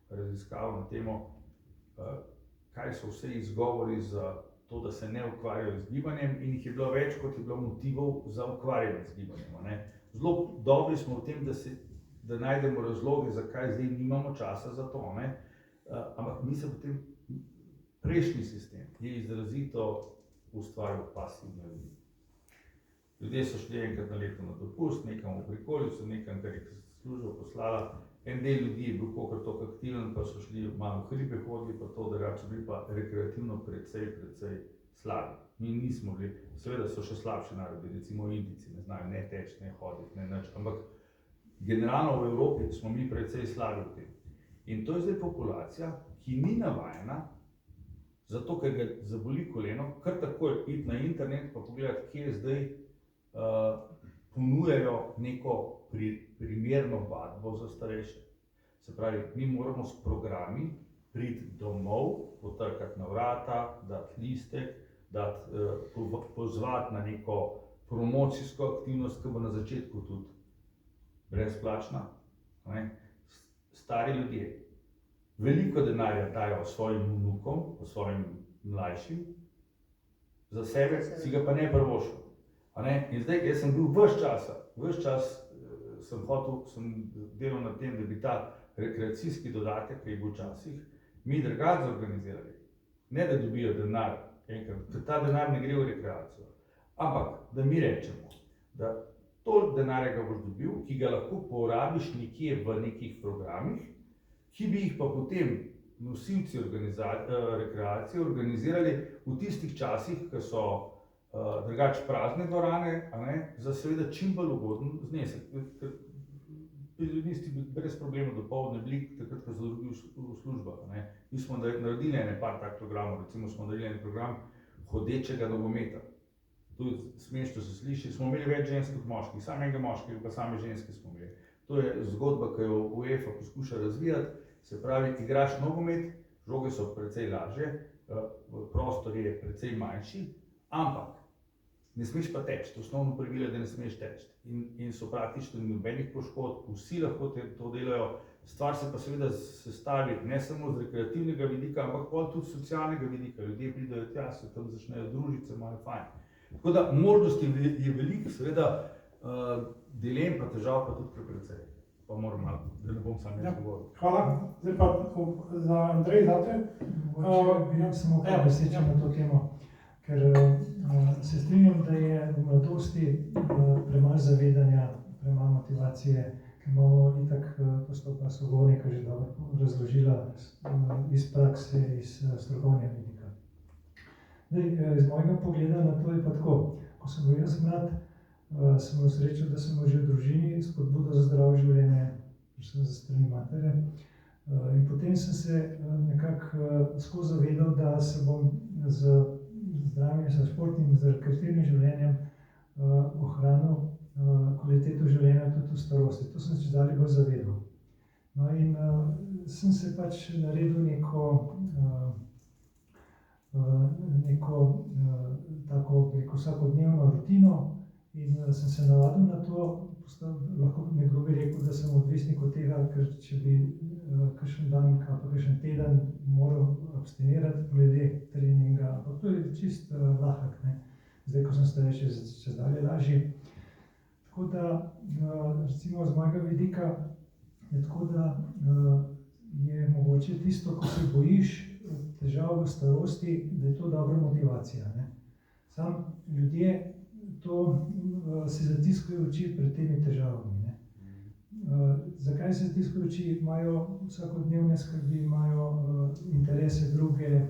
raziskavo na temo, kaj so vse izgovori za to, da se ne ukvarjajo z gibanjem, in jih je bilo več, kot je bilo motivov za ukvarjanje z gibanjem. Ne? Zelo dobri smo v tem, da najdemo razloge, zakaj zdaj nimamo časa za to, ne? Ampak mi se potem, prejšnji sistem je izrazito ustvarjal pasivne ljudi. Ljudje so šli enkrat na leto na dopust, nekam v prikolico, nekam, kar je služba poslala. En del ljudi je bil kakor toliko aktiven, pa so šli malo v hribe hodili, pa to, da so bili pa rekreativno precej slabi. Mi nismo bili, seveda so še slabši narodi, recimo Indijci, ne znajo ne teči, ne hoditi, ne nič, ampak generalno v Evropi smo mi precej slabi v tem. In to je zdaj populacija, ki ni navajena, zato ker ga zaboli koleno, kar takoj iti na internet pa pogledati, kje zdaj ponujajo neko primerno vadbo za starejše. Se pravi, mi moramo s programi priti domov, potrkati na vrata, dati listek, pozvati na neko promocijsko aktivnost, ki bo na začetku tudi brezplačna. Ne? Stari ljudje veliko denarja dajo svojim vnukom, svojim mlajšim, za sebe si ga pa ne privoščijo. In zdaj, jaz sem bil ves čas sem delal na tem, da bi ta rekreacijski dodatek, ki je bil včasih, mi drugače zorganizirali. Ne da dobijo denar, enkrat, ker ta denar ne gre v rekreacijo, ampak da mi rečemo, da toliko denarja ga boš dobil, ki ga lahko porabiš nekje v nekih programih, ki bi jih pa potem nosilci rekreacije organizirali v tistih časih, ki so drugače prazne dvorane, za seveda čim bolj ugoden znesek. Pionisti bi brez problema dopoldne bili, takrat, ko so drugi v službah. Mi smo naredili par tak programov, recimo smo naredili en program hodečega nogometa. Tudi smešno se sliši, smo imeli več žensk kot moških, samo enega moškega, pa same ženske smo imeli. To je zgodba, ki jo UEFA poskuša razvijati, se pravi, igraš nogomet, žoge so precej lažje, prostor je precej manjši, ampak ne smeš pa teči, osnovno pravilo je, da ne smeš teči. In so praktično nobenih poškodb, vsi lahko to delajo, stvar se pa seveda sestavi ne samo z rekreativnega vidika, ampak tudi socialnega vidika. Ljudje pridejo tja, se tam začnejo družiti, se imajo fajn. Tako da možnosti je veliko, seveda dilem pa težav pa tudi precej. Pa moram malo, da ne bom sam jaz govoril. Hvala. Zdaj pa za Andrej, zate. Bi samo kaj besede na to temo, ker se strinjam, da je v mladosti premalo zavedanja, premalo motivacije, ker imamo itak postopna sogovornika že dobro razložila iz prakse, iz strokovnega vidika. Iz mojega pogleda na to je pa tako, ko sem bil jaz mlad, sem imel srečo, da sem že v družini spodbudo za zdravo življenje, predvsem za strani matere. In potem sem se nekako skozi zavedal, da se bom z zdravim, s športnim, z rekreativnim življenjem ohranil kvaliteto življenja tudi v starosti. To sem se dalje bolj zavedal. No in sem se pač naredil neko tako vsakodnevno rutino in sem se navadil na to. Lahko nekdo bi rekel, da sem odvisnik od tega, ker če bi kakšen dan ali pa kakšen teden moral abstinirati glede treninga, ampak to je čist lahek, ne. Zdaj, ko sem starejši, čez dalje lažji. Tako da, recimo z mojega vidika, je tako, da je mogoče tisto, ko se bojiš težav v starosti, da je to dobra motivacija. Ne? Sam ljudje si zatiskajo oči pred temi težavami. Ne? Zakaj se zatiskajo oči? Imajo vsakodnevne skrbi, imajo interese druge,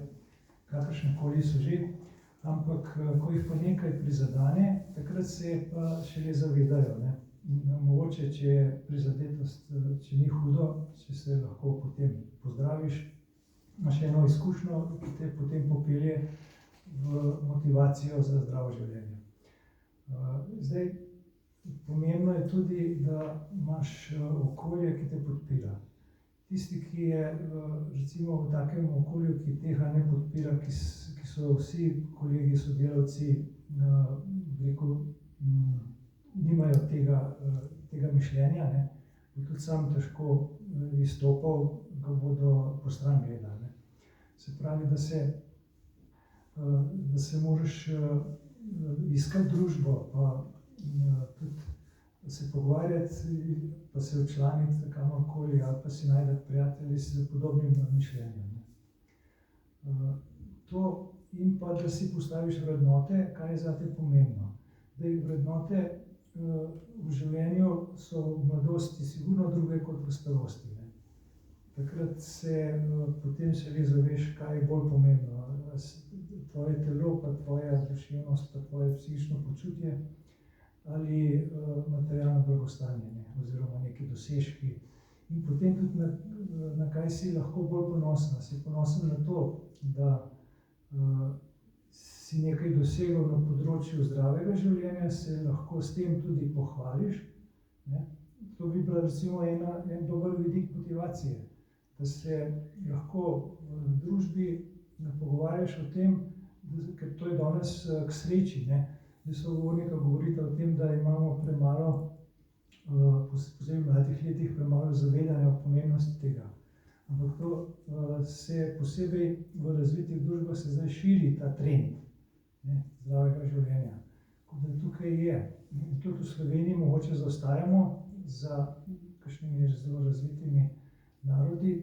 kakršnekoli so že, ampak ko jih pa nekaj prizadene, takrat se pa šele zavedajo. Ne? Mogoče, če je prizadetost, če ni hudo, če se lahko potem pozdraviš, imaš eno izkušnjo, ki te potem popelje v motivacijo za zdravo življenje. Zdaj, pomembno je tudi, da imaš okolje, ki te podpira. Tisti, ki je recimo v takem okolju, ki tega ne podpira, ki so vsi kolegi, sodelavci, nimajo tega mišljenja, ne, bo tudi sam težko izstopal, ga bodo postran gledali. Se pravi, da se moraš iskati družbo, pa tudi se pogovarjati, pa se včlaniti kamorkoli, ali pa si najdeti prijatelji s podobnim mišljenjem. To in pa, da si postaviš vrednote, kaj je zate pomembno. Vrednote v življenju so v mladosti sigurno druge kot v starosti. Ne? Takrat se potem šele zaveš, kaj je bolj pomembno. Tvoje telo, pa tvoja duševnost, pa tvoje psihično počutje ali materialno blagostanje, ne? Oziroma neki dosežki. In potem tudi na kaj si lahko bolj ponosen. Si ponosen na to, da si nekaj dosegel na področju zdravega življenja, se lahko s tem tudi pohvališ. Ne? To bi bila recimo en dober vidik motivacije, da se lahko v družbi pogovarjaš o tem, ker to je danes k sreči. Ne? Zdaj sogovornika govorite o tem, da imamo premalo, posebej v mladih letih, premalo zavedanja o pomembnosti tega. Ampak to se posebej v razvitih družbah se zdaj širi ta trend, ne, zdravega življenja. Tako da tukaj je. In tudi v Sloveniji mogoče zaostajamo za kakšnimi zelo razvitimi narodi,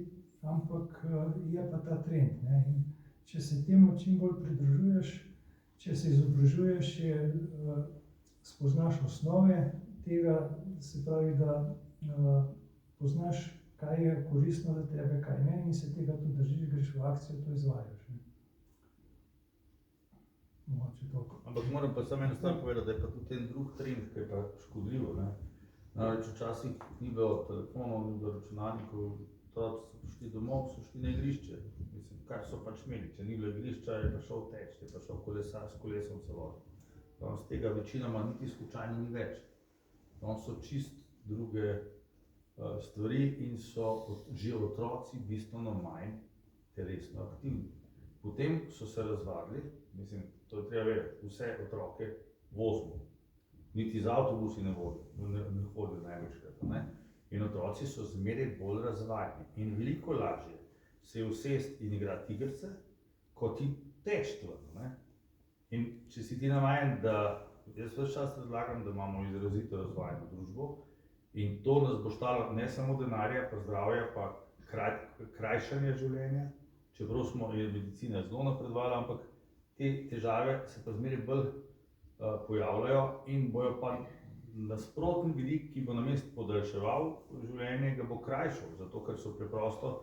ampak je pa ta trend. Ne. In če se temu čim bolj pridružuješ, če se izobražuješ, spoznaš osnove tega, se pravi, da poznaš, kaj je koristno za tebe, kaj ne, in se tega tudi držiš, greš v akcijo, to izvajaš. Ampak moram pa samo eno stvar povedati, da je pa tudi en drug trend, ki je pa škodljivo. Namreč včasih ni bilo telefonov, ni bilo računalnikov, otroci so prišli domov, so šli na igrišče. Mislim, kar so pač imeli. Če ni bilo igrišča, je pa šel teč, je pa šel s kolesom celo. Danes tega večinoma niti slučajno ni več. Danes so čist druge stvari in so že otroci bistveno manj telesno aktivni. Potem so se razvadili, mislim, to je treba vedeti, vse otroke vozimo. Niti z avtobusi ne hodijo največkrat. Ne? In otroci so zmeraj bolj razvajeni in veliko lažje se usesti in igrati igrice, kot ti teči ven. In če si ti navajen, da jaz ves čas razlagam, da imamo izrazito razvajeno družbo in to nas bo stalo ne samo denarja, pa zdravja, pa krajšanje življenja, čeprav je medicina zelo napredovala, ampak te težave se pa zmeraj bolj pojavljajo in bojo pa nasprotni vidik, ki bo namesto podaljševal življenje, ga bo krajšal, zato ker so preprosto,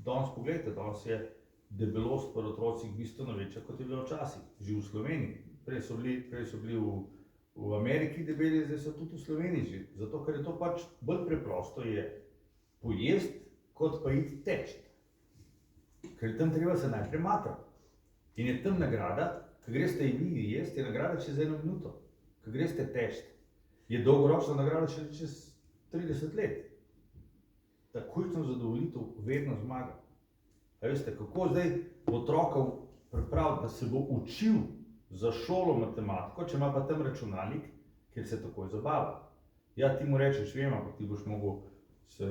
danes pogledajte, danes je debelost pri otrocih bistveno večja, kot je bila včasih, že v Sloveniji. Prej so bili v Ameriki debeli, zdaj so tudi v Sloveniji že, zato ker je to pač bolj preprosto je pojesti, kot pa iti teči. Ker je tam treba se najprej matrati. In je tam nagrada, ko greste in vi jesti, je nagrada čez 1 minuto. Ko greste teči, je dolgoročna nagrada čez 30 let. Takojšnja zadovoljitev vedno zmaga. A veste, kako zdaj otroka pripraviti, da se bo učil za šolo matematiko, če ima pa tam računalnik, kjer se takoj zabava. Ja, ti mu rečeš, vem, ampak ti boš mogel se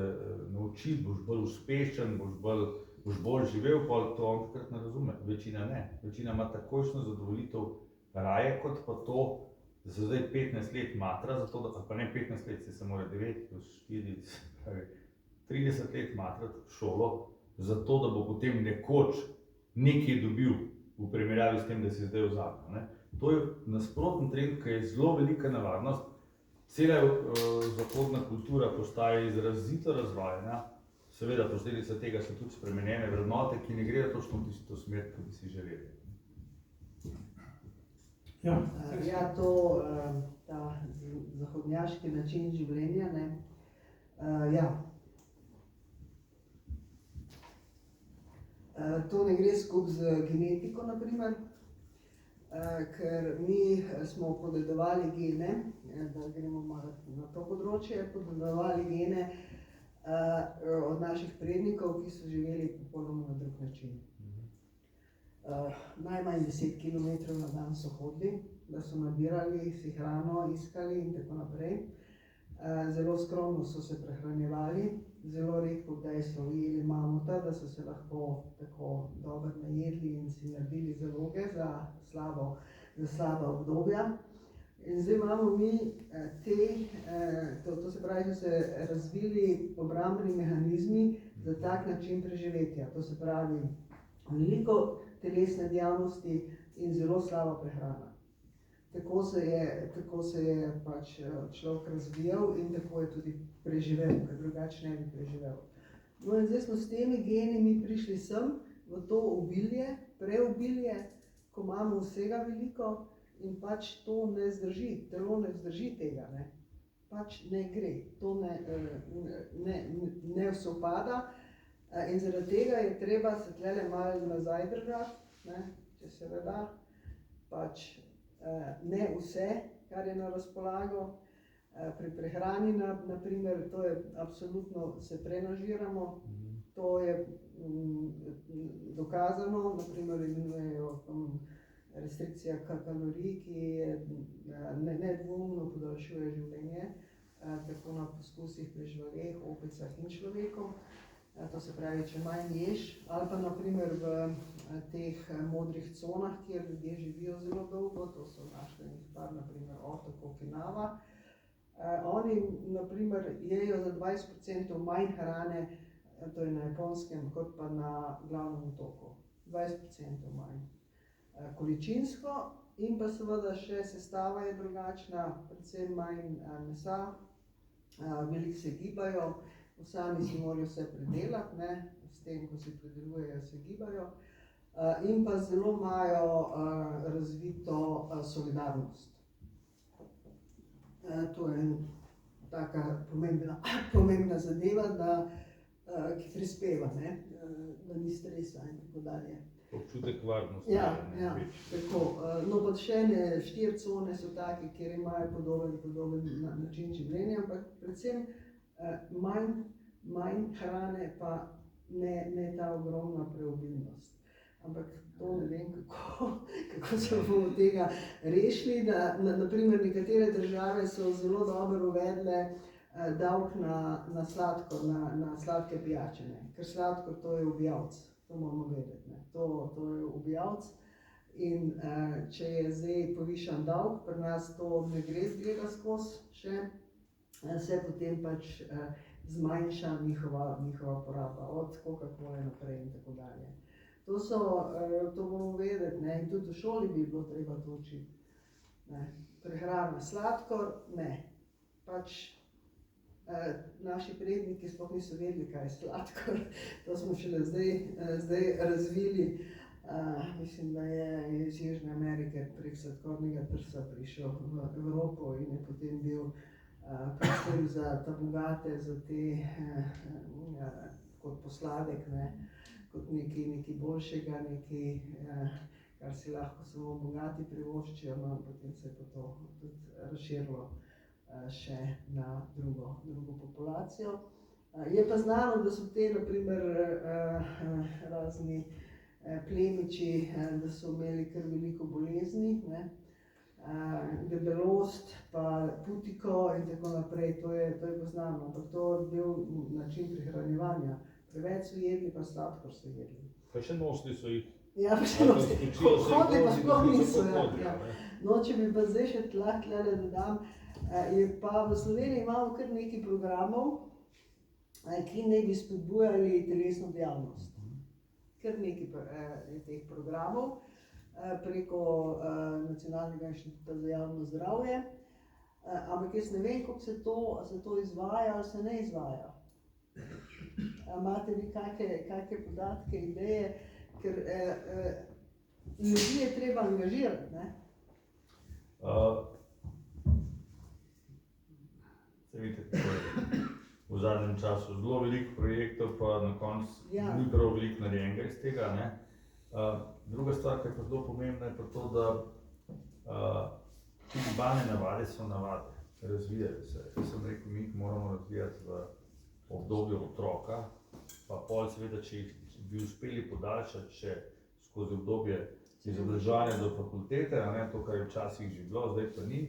naučiti, boš bolj uspešen, boš bolj živel, pa to on takrat ne razume. Večina ne. Večina ima takojšnjo zadovoljitev raje, kot pa to, da se zdaj 15 let matra, zato da, pa ne 15 let, se mora 9 plus 4, pravi, 30 let matrati šolo, zato da bo potem nekoč nekaj dobil v primerjavi s tem, da si zdaj vzabil. To je nasproten trend, ki je zelo velika nevarnost. Cela zahodna kultura postaja izrazito razvajena, seveda posledica tega so tudi spremenjene vrednote, ki ne gredo točno v tisto smer, ki bi si želeli. Ja, ta zahodnjaški način življenja, ne. To ne gre skupaj z genetiko, na primer, ker mi smo podedovali gene, da gremo malo na to področje, podedovali gene od naših prednikov, ki so živeli popolnoma na drug način. Najmanj 10 km na dan so hodili, da so nabirali si hrano, iskali in tako naprej. Zelo skromno so se prehranjevali, zelo redko kdaj so jeli mamuta, da so se lahko tako dobro najedli in si naredili zaloge za slaba obdobja. In zdaj imamo mi to se pravi, so se razvili obrambni mehanizmi za tak način preživetja. To se pravi, veliko telesne dejavnosti in zelo slaba prehrana. Tako se je pač človek razvijal in tako je tudi preživel, ker drugače ne bi preživel. No in zdaj smo s temi geni mi prišli sem v to obilje, preobilje, ko imamo vsega veliko in pač to ne zdrži, telo ne vzdrži tega, ne. Pač ne gre, to ne sovpada in zaradi tega je treba se tlele malo nazaj držati, ne, če se ne da, pač ne vse, kar je na razpolago. Pri prehrani, na primer, to je absolutno, se prenažiramo, to je dokazano, na primer imenujejo restrikcija kalorij, ki nedvoumno podaljšuje življenje, tako na poskusih pri živaleh, opicah in človeku. To se pravi, če manj ješ, ali pa na primer v teh modrih conah, kjer ljudje živijo zelo dolgo, to so našli par, na primer otok Okinawa. Oni, na primer, jejo za 20% manj hrane, to je na Japonskem, kot pa na glavnem otoku. 20% manj. Količinsko in pa seveda še sestava je drugačna, predvsem manj mesa, veliko se gibajo, sami si morajo vse predelati, ne, s tem, ko si predelujejo, se gibajo, in pa zelo imajo razvito solidarnost. To je taka pomembna zadeva, ki prispeva, ne, da ni stresa in tako dalje. Občutek varnosti. Ja, tako. No, pa še 4 cone so take, kjer imajo podoben način življenja, ampak predvsem manj hrane, pa ne ta ogromna preobilnost. Ampak to ne vem, kako se bomo tega rešili, da na primer nekatere države so zelo dobro uvedle davek na sladkor, na sladke pijače, ne. Ker sladkor to je ubijalec, to moramo vedeti, ne. To je ubijalec in če je zdaj povišan davek, pri nas to ne gre zgleda skozi še, se potem pač zmanjša njihova poraba, od Coca-Cole naprej in tako dalje. To moramo vedeti, ne, in tudi v šoli bi bilo treba to učiti. Prehrana, sladkor, ne. Pač naši predniki sploh niso vedeli, kaj je sladkor, to smo šele zdaj razvili. Mislim, da je iz Južne Amerike prek sladkornega trsa prišel v Evropo in je potem bil predvsem za ta bogate, za te kot posladek, ne, kot nekaj boljšega, nekaj, kar si lahko samo bogati privoščijo, no, potem se je pa to tudi razširilo še na drugo populacijo. Je pa znano, da so te, na primer, razni plemiči, da so imeli kar veliko bolezni, ne, debelost, pa putiko in tako naprej, to je poznano, ampak to je bil način prehranjevanja. Preveč so jedli, pa sladkor so jedli. Kaj še nosili so jih Ja, Ali pa skočijo se hodili pa vozi, sploh da niso. so Ja, hodili, ja. ne. No, če bi pa zdaj še tle dodam, je pa v Sloveniji imamo kar nekaj programov, ki naj bi spodbujali telesno dejavnost. Kar nekaj je teh programov preko Nacionalnega inštituta za javno zdravje. Ampak jaz ne vem, kako se to izvaja ali se ne izvaja. A imate vi kakšne podatke, ideje, ker ljudi je treba angažirati, ne? Saj vidite, kako je v zadnjem času zelo veliko projektov, pa na koncu Ja. ni prav veliko narejenega iz tega, ne. Druga stvar, ki je pa zelo pomembna, je pa to, da te gibalne navade so navade, razvijajo se. Jaz sem rekel, mi jih moramo razvijati v obdobju otroka, pa pol seveda, če bi uspeli podaljšati še skozi obdobje izobraževanja do fakultete, a ne, to, kar je včasih že bilo, zdaj pa ni,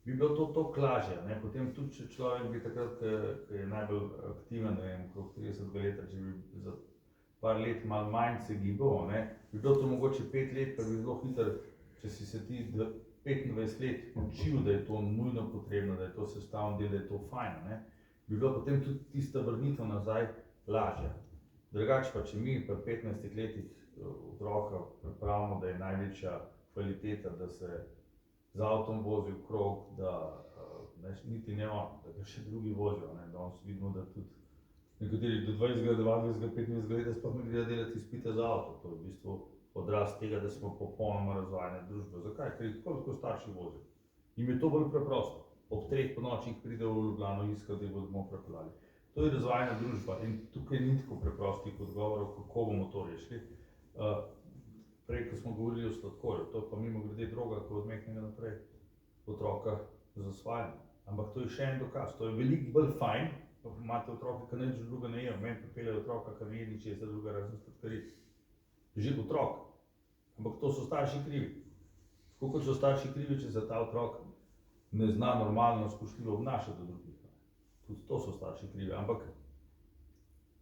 bi bilo to toliko lažje, ne. Potem tudi, če človek bi takrat, ko je najbolj aktiven, ne vem, okrog 30 let, če bi za par let malo manj se gibal, ne, bi bilo to mogoče 5 let, pa bi zelo hitro, če si se ti 25 let učil, da je to nujno potrebno, da je to sestavni del, da je to fajn, ne, bi bilo potem tudi tista vrnitev nazaj lažja. Drugače pa, če mi pri 15 letih otroka pripravimo, da je največja kvaliteta, da se z avtom vozi okrog, da niti ne on, da ga še drugi vozijo, ne, danes vidimo, da tudi nekateri do 20, 22, 25 let sploh ne gredo delati izpita za avto. To je v bistvu odraz tega, da smo popolnoma razvajena družba. Zakaj? Ker jih tako starši vozijo. Jim je to bolj preprosto. Ob 3 ponoči jih pridejo v Ljubljano iskati, da jih bodo domov pripeljali. To je razvajena družba in tukaj ni tako preprostih odgovorov, kako bomo to rešili. Prej, ko smo govorili o sladkorju, to pa mimogrede droga, ko od majhnega naprej otroka zasvajamo. Ampak to je še en dokaz, to je veliko bolj fajn, pa imate otroka, ki nič druga ne jejo, meni pripeljejo otroka, ki ne je ničesar druga razen sladkarij. Že otrok, ampak to so starši krivi. Tako kot so starši krivi, če se ta otrok ne zna normalno spoštljivo obnašati do drugih. Tudi to so starši krivi, ampak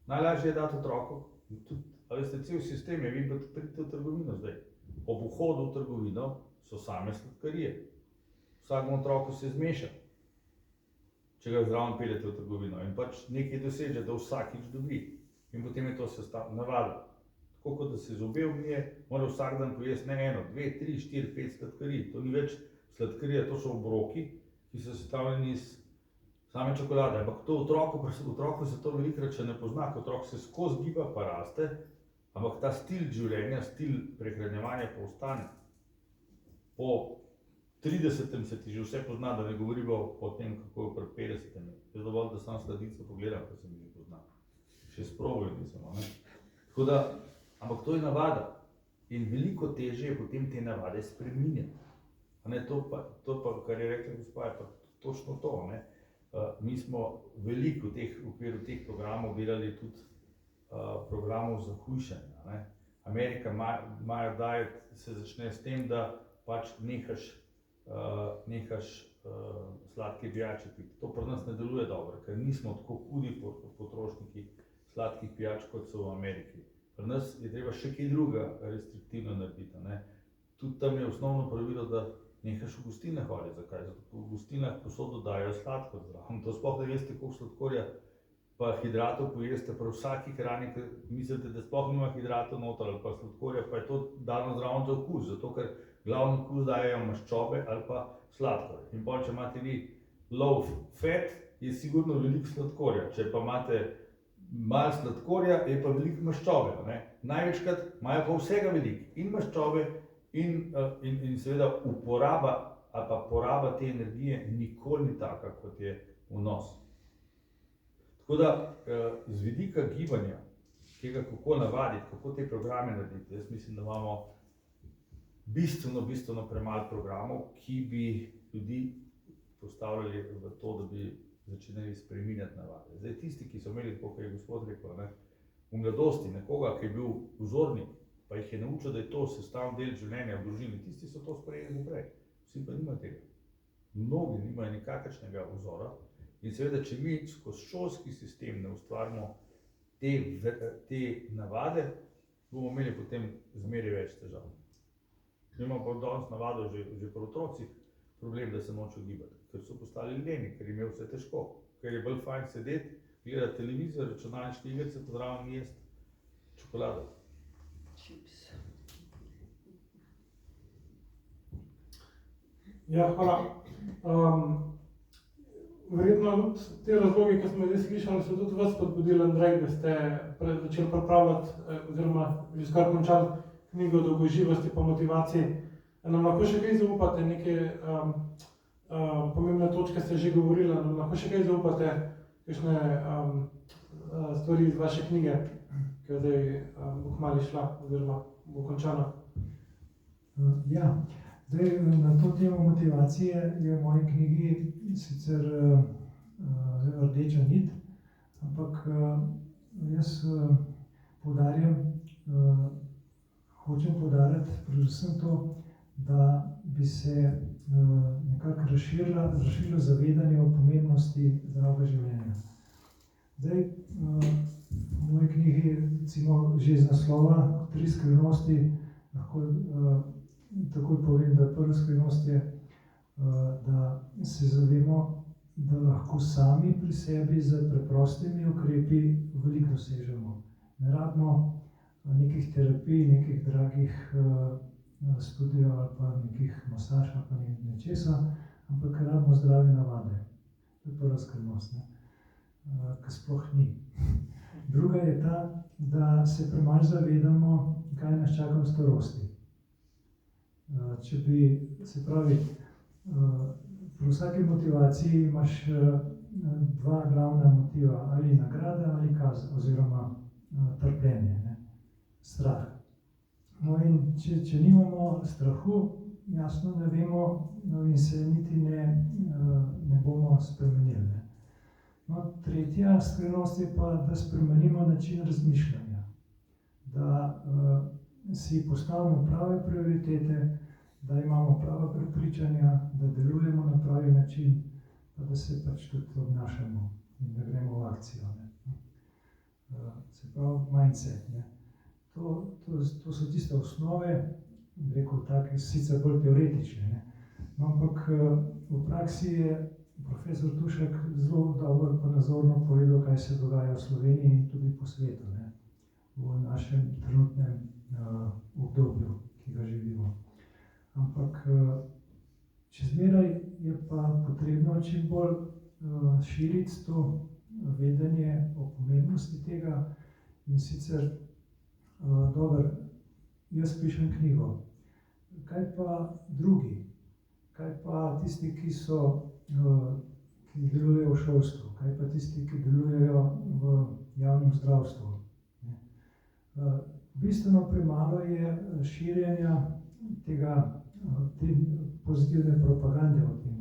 najlažje je dati otroku, tudi, a veste, cel sistem je, vi pridete v trgovino zdaj. Ob vhodu v trgovino so same sladkarije. Vsakemu otroku se zmeša, če ga zraven peljete v trgovino in pač nekaj doseže, da vsakič dobi. In potem je to navada. Tako kot da se zobe umije, mora vsak dan pojesti ne 1, 2, 3, 4, 5 sladkarij. To ni več sladkarija, to so obroki, ki so sestavljeni iz same čokolade. Ampak to otroku se to velikokrat še ne pozna, ker otrok se skozi giba pa raste, ampak ta stil življenja, stil prehranjevanja pa ostane. Po 30. se ti že vse pozna, da ne govorimo o tem, kako je pri 50. Jaz dovolj, da sam sladico pogledam, pa se mi že pozna. Še sproboj nisem, ne? Tako da, ampak to je navada in veliko težje je potem te navade spreminjati. To pa, kar je rekla gospa, je pa točno to, ne. Mi smo veliko v okviru teh programov delali tudi programov za hujšanje, ne. Amerika imajo diet, se začne s tem, da pač nehaš sladke pijače piti. To pri nas ne deluje dobro, ker nismo tako hudi potrošniki sladkih pijač, kot so v Ameriki. Pri nas je treba še kaj druga restriktivno narediti, ne. Tudi tam je osnovno pravilo, da nehaš v gostilne hoditi. Zakaj? Zato, ker v gostilnah povsod dodajajo sladkor zraven. To sploh ne veste, koliko sladkorja pa hidratov pojeste pri vsaki hrani, ker mislite, da sploh nima hidratov noter ali pa sladkorja, pa je to dano zraven za okus, zato ker glavni okus dajejo maščobe ali pa sladkor. In potem, če imate vi low fat, je sigurno veliko sladkorja, če pa imate malo sladkorja, je pa veliko maščobe, ne. Največkrat imajo pa vsega veliko, in maščobe, in seveda uporaba ali pa poraba te energije nikoli ni taka, kot je vnos. Tako da, z vidika gibanja, tega kako navaditi, kako te programe narediti, jaz mislim, da imamo bistveno premalo programov, ki bi ljudi postavljali v to, da bi začeli spreminjati navade. Zdaj tisti, ki so imeli, tako kot je gospod rekel, ne, v mladosti nekoga, ki je bil vzornik, pa jih je naučil, da je to sestavni del življenja v družini, tisti so to sprejeli naprej. Vsi pa nimajo tega. Mnogi nimajo nikakršnega vzora in seveda, če mi skozi šolski sistem ne ustvarimo te navade, bomo imeli potem zmeraj več težav. Mi imamo pa danes navado že pri otrocih problem, da se nočejo gibati, ker so postali leni, ker jim je vse težko, ker je bolj fajn sedeti, gledati televizor, računalniške igrice, pa zraven jesti čokolado. Čips. Ja, hvala. Verjetno tudi te razloge, ki smo jih zdaj slišali, so tudi vas spodbudili, Andrej, da ste začeli pripravljati oziroma že skoraj končali knjigo Dolgoživosti po motivaciji. Nam lahko še kaj zaupate, neke pomembne točke ste že govorili, nam lahko še kaj zaupate, kakšne stvari iz vaše knjige, ki jo zdaj bo kmalu šla oziroma bo končana? Ja, zdaj na to temo motivacije je v moji knjigi sicer rdeča nit, ampak jaz hočem poudarjati predvsem to, da bi se nekako razširilo zavedanje o pomembnosti zdravega življenja. Zdaj, v moji knjigi, recimo že iz naslova 3 skrivnosti, lahko takoj povem, da prva skrivnost je, da se zavemo, da lahko sami pri sebi z preprostimi ukrepi veliko dosežemo. Ne rabimo nekih terapij, nekih dragih studijev ali pa nekih masaž ali pa nečesa, ampak rabimo zdrave navade. To je prva skrivnost, ki sploh ni. Druga je ta, da se premalo zavedamo, kaj nas čaka v starosti. Če bi, se pravi, pri vsaki motivaciji imaš 2 glavna motiva, ali nagrada ali kazen, oziroma trpljenje, strah. No in če nimamo strahu, jasno ne vemo in se niti ne bomo spremenili. No, tretja skrivnost je pa, da spremenimo način razmišljanja, da si postavimo prave prioritete, da imamo prava prepričanja, da delujemo na pravi način, pa da se pač tudi obnašamo in da gremo v akcijo. Se pravi, mindset. To so tiste osnove, rekel take, sicer bolj teoretične. No, ampak v praksi je profesor Tušek zelo dobro pa nazorno povedal, kaj se dogaja v Sloveniji in tudi po svetu, v našem trenutnem obdobju, ki ga živimo. Ampak čezmeraj je pa potrebno čim bolj širiti to vedenje o pomembnosti tega in sicer dobro, jaz pišem knjigo. Kaj pa drugi? Kaj pa tisti, ki delujejo v šolstvu? Kaj pa tisti, ki delujejo v javnem zdravstvu? Bistveno premalo je širjenja te pozitivne propagande o tem.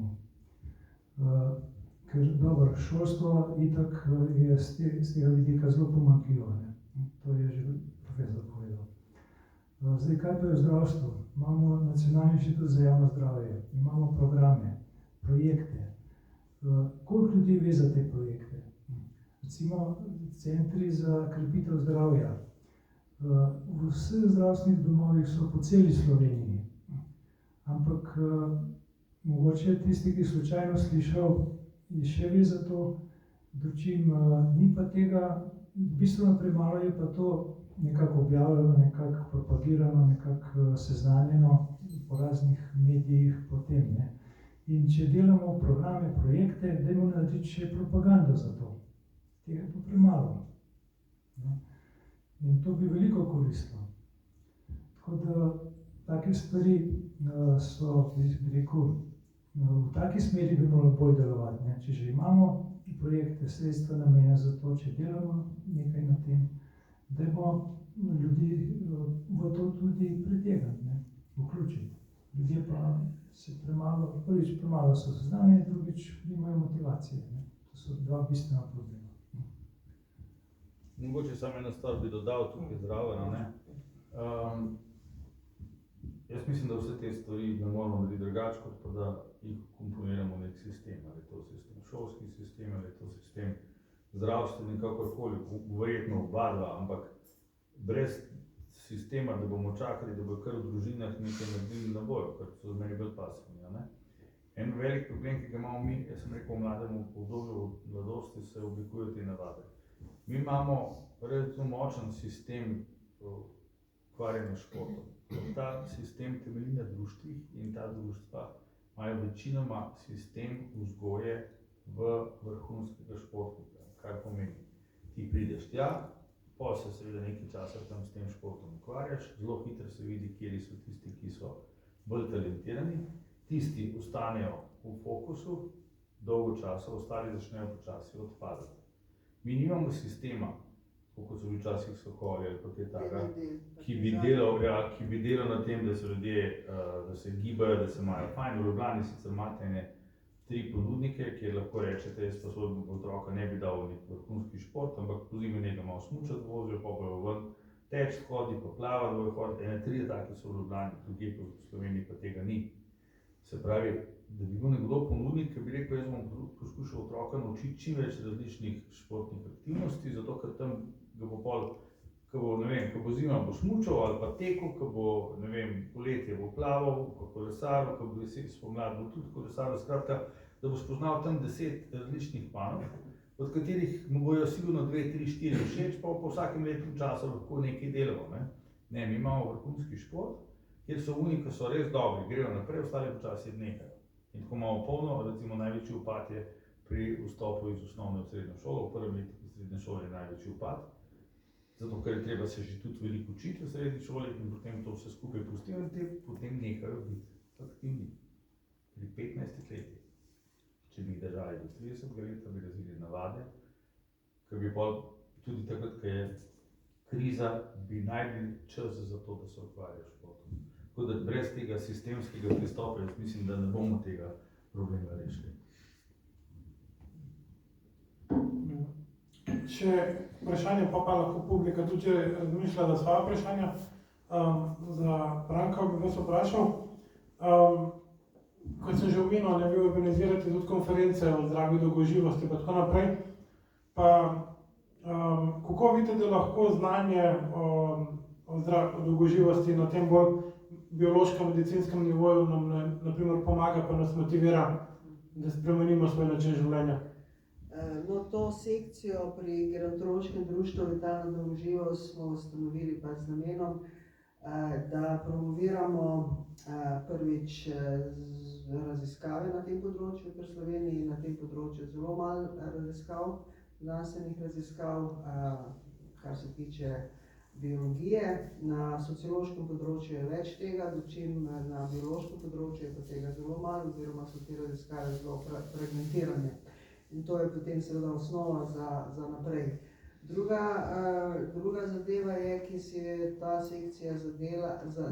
Ker dobro, šolstvo itak je z tega vidika zelo pomanjkljivo. To je že profesor povedal. Zdaj, kaj pa je v zdravstvu? Imamo Nacionalni inštitut za javno zdravje, imamo programe, projekte. Koliko ljudi ve za te projekte? Recimo centri za krepitev zdravja. V vseh zdravstvenih domovih so po celi Sloveniji. Ampak mogoče tisti, ki slučajno slišal, je še ve za to, dočim ni pa tega, bistveno premalo je pa to nekako objavljeno, nekako propagirano, nekako seznanjeno po raznih medijih potem. In če delamo programe, projekte, dajmo narediti še propagando za to. Tega je pa premalo. In to bi veliko koristilo. Tako da take stvari so, bi rekel, v taki smeri bi morali bolj delovati. Če že imamo projekte, sredstva namenjene za to, če delamo nekaj na tem, dajmo ljudi v to tudi pritegniti, vključiti. Ljudje pa se premalo so seznanjeni, drugič nimajo motivacije. To so 2 bistvena problema. Mogoče samo eno stvar bi dodal tukaj zraven. Jaz mislim, da vse te stvari ne moramo narediti drugače, kot pa da jih komponiramo v nek sistem. Ali je to sistem šolski sistem, ali je to sistem zdravstveni, kakorkoli, verjetno oba dva, ampak brez sistema, da bomo čakali, da bojo kar v družinah nekaj naredili, ne bojo, ker so zmeri bolj pasivni. Ne? En velik problem, ki ga imamo mi, jaz sem rekel, v mladem obdobju mladosti se oblikujejo te navade. Mi imamo relativno močen sistem ukvarjanja s športom. Ta sistem temelji na društvih in ta društva imajo večinoma sistem vzgoje v vrhunskega športnika, kar pomeni, ti prideš tja, pa se seveda nekaj časa tam s tem športom ukvarjaš, zelo hitro se vidi, kjeri so tisti, ki so bolj talentirani, tisti ostanejo v fokusu dolgo časa, ostali začnejo počasi odpadati. Mi nimamo sistema, kot so bili včasih Sokolji ali kaj takega, ki bi delal na tem, da so ljudje, da se gibajo, da se imajo fajn. V Ljubljani sicer imate ene 3 ponudnike, kjer lahko rečete, jaz pa svojega otroka ne bi dal v nek vrhunski šport, ampak pozimi nekaj malo smučati vozijo, pa bojo ven teč, hodi, pa plava, bojo hoditi. Ene 3 take so v Ljubljani, drugje po Sloveniji pa tega ni. Se pravi, da bi bil nekdo ponudnik, ki bi rekel, jaz bom poskušal otroka naučiti čim več različnih športnih aktivnosti, zato ker tam ga bo pol, ko bo zima bo smučal ali pa tekel, ko bo, ne vem, poletje bo plaval, pa kolesaril, ko bo spomladi bo tudi kolesaril, skratka, da bo spoznal tam 10 različnih panog, od katerih mu bojo sigurno 2, 3, 4 všeč, pa po vsakem letnem času lahko nekaj delamo. Ne, mi imamo vrhunski šport, kjer so oni, ki so res dobri, grejo naprej, ostali počasi nehajo. In tako imamo polno, recimo največji upad je pri vstopu iz osnovne v srednjo šolo, v prvem letu srednje šole je največji upad, zato ker je treba se že tudi veliko učiti v srednji šoli in potem to vse skupaj pustimo in potem nehajo biti aktivni. Pri 15 letih, če bi jih držali do 30 leta, bi razvili navade, ker bi pol tudi takrat, ko je kriza, bi najbolj čas za to, da se ukvarjajo s športom. Tako da brez tega sistemskega pristopa, jaz mislim, da ne bomo tega problema rešili. Še vprašanje, pa lahko publika tudi razmišlja, da svoje vprašanja za Branka bi vas vprašal. Kot sem že omenil, ne bi organizirati tudi konference o zdravi dolgoživosti pa tako naprej. Pa kako vidite, da lahko znanje o dolgoživosti na tem bolj biološkem, medicinskem nivoju nam na primer pomaga pa nas motivira, da spremenimo svoj način življenja? No, to sekcijo pri Gerontološkem društvu Vitalna dolgoživost smo ustanovili pa z namenom, da promoviramo prvič raziskave na tem področju, ker v Sloveniji na tem področju zelo malo raziskav, znanstvenih raziskav, kar se tiče biologije. Na sociološkem področju je več tega, dočim na biološkem področju je pa tega zelo malo, oziroma so te raziskave zelo fragmentirane. In to je potem seveda osnova za naprej. Druga zadeva je, ki si je ta sekcija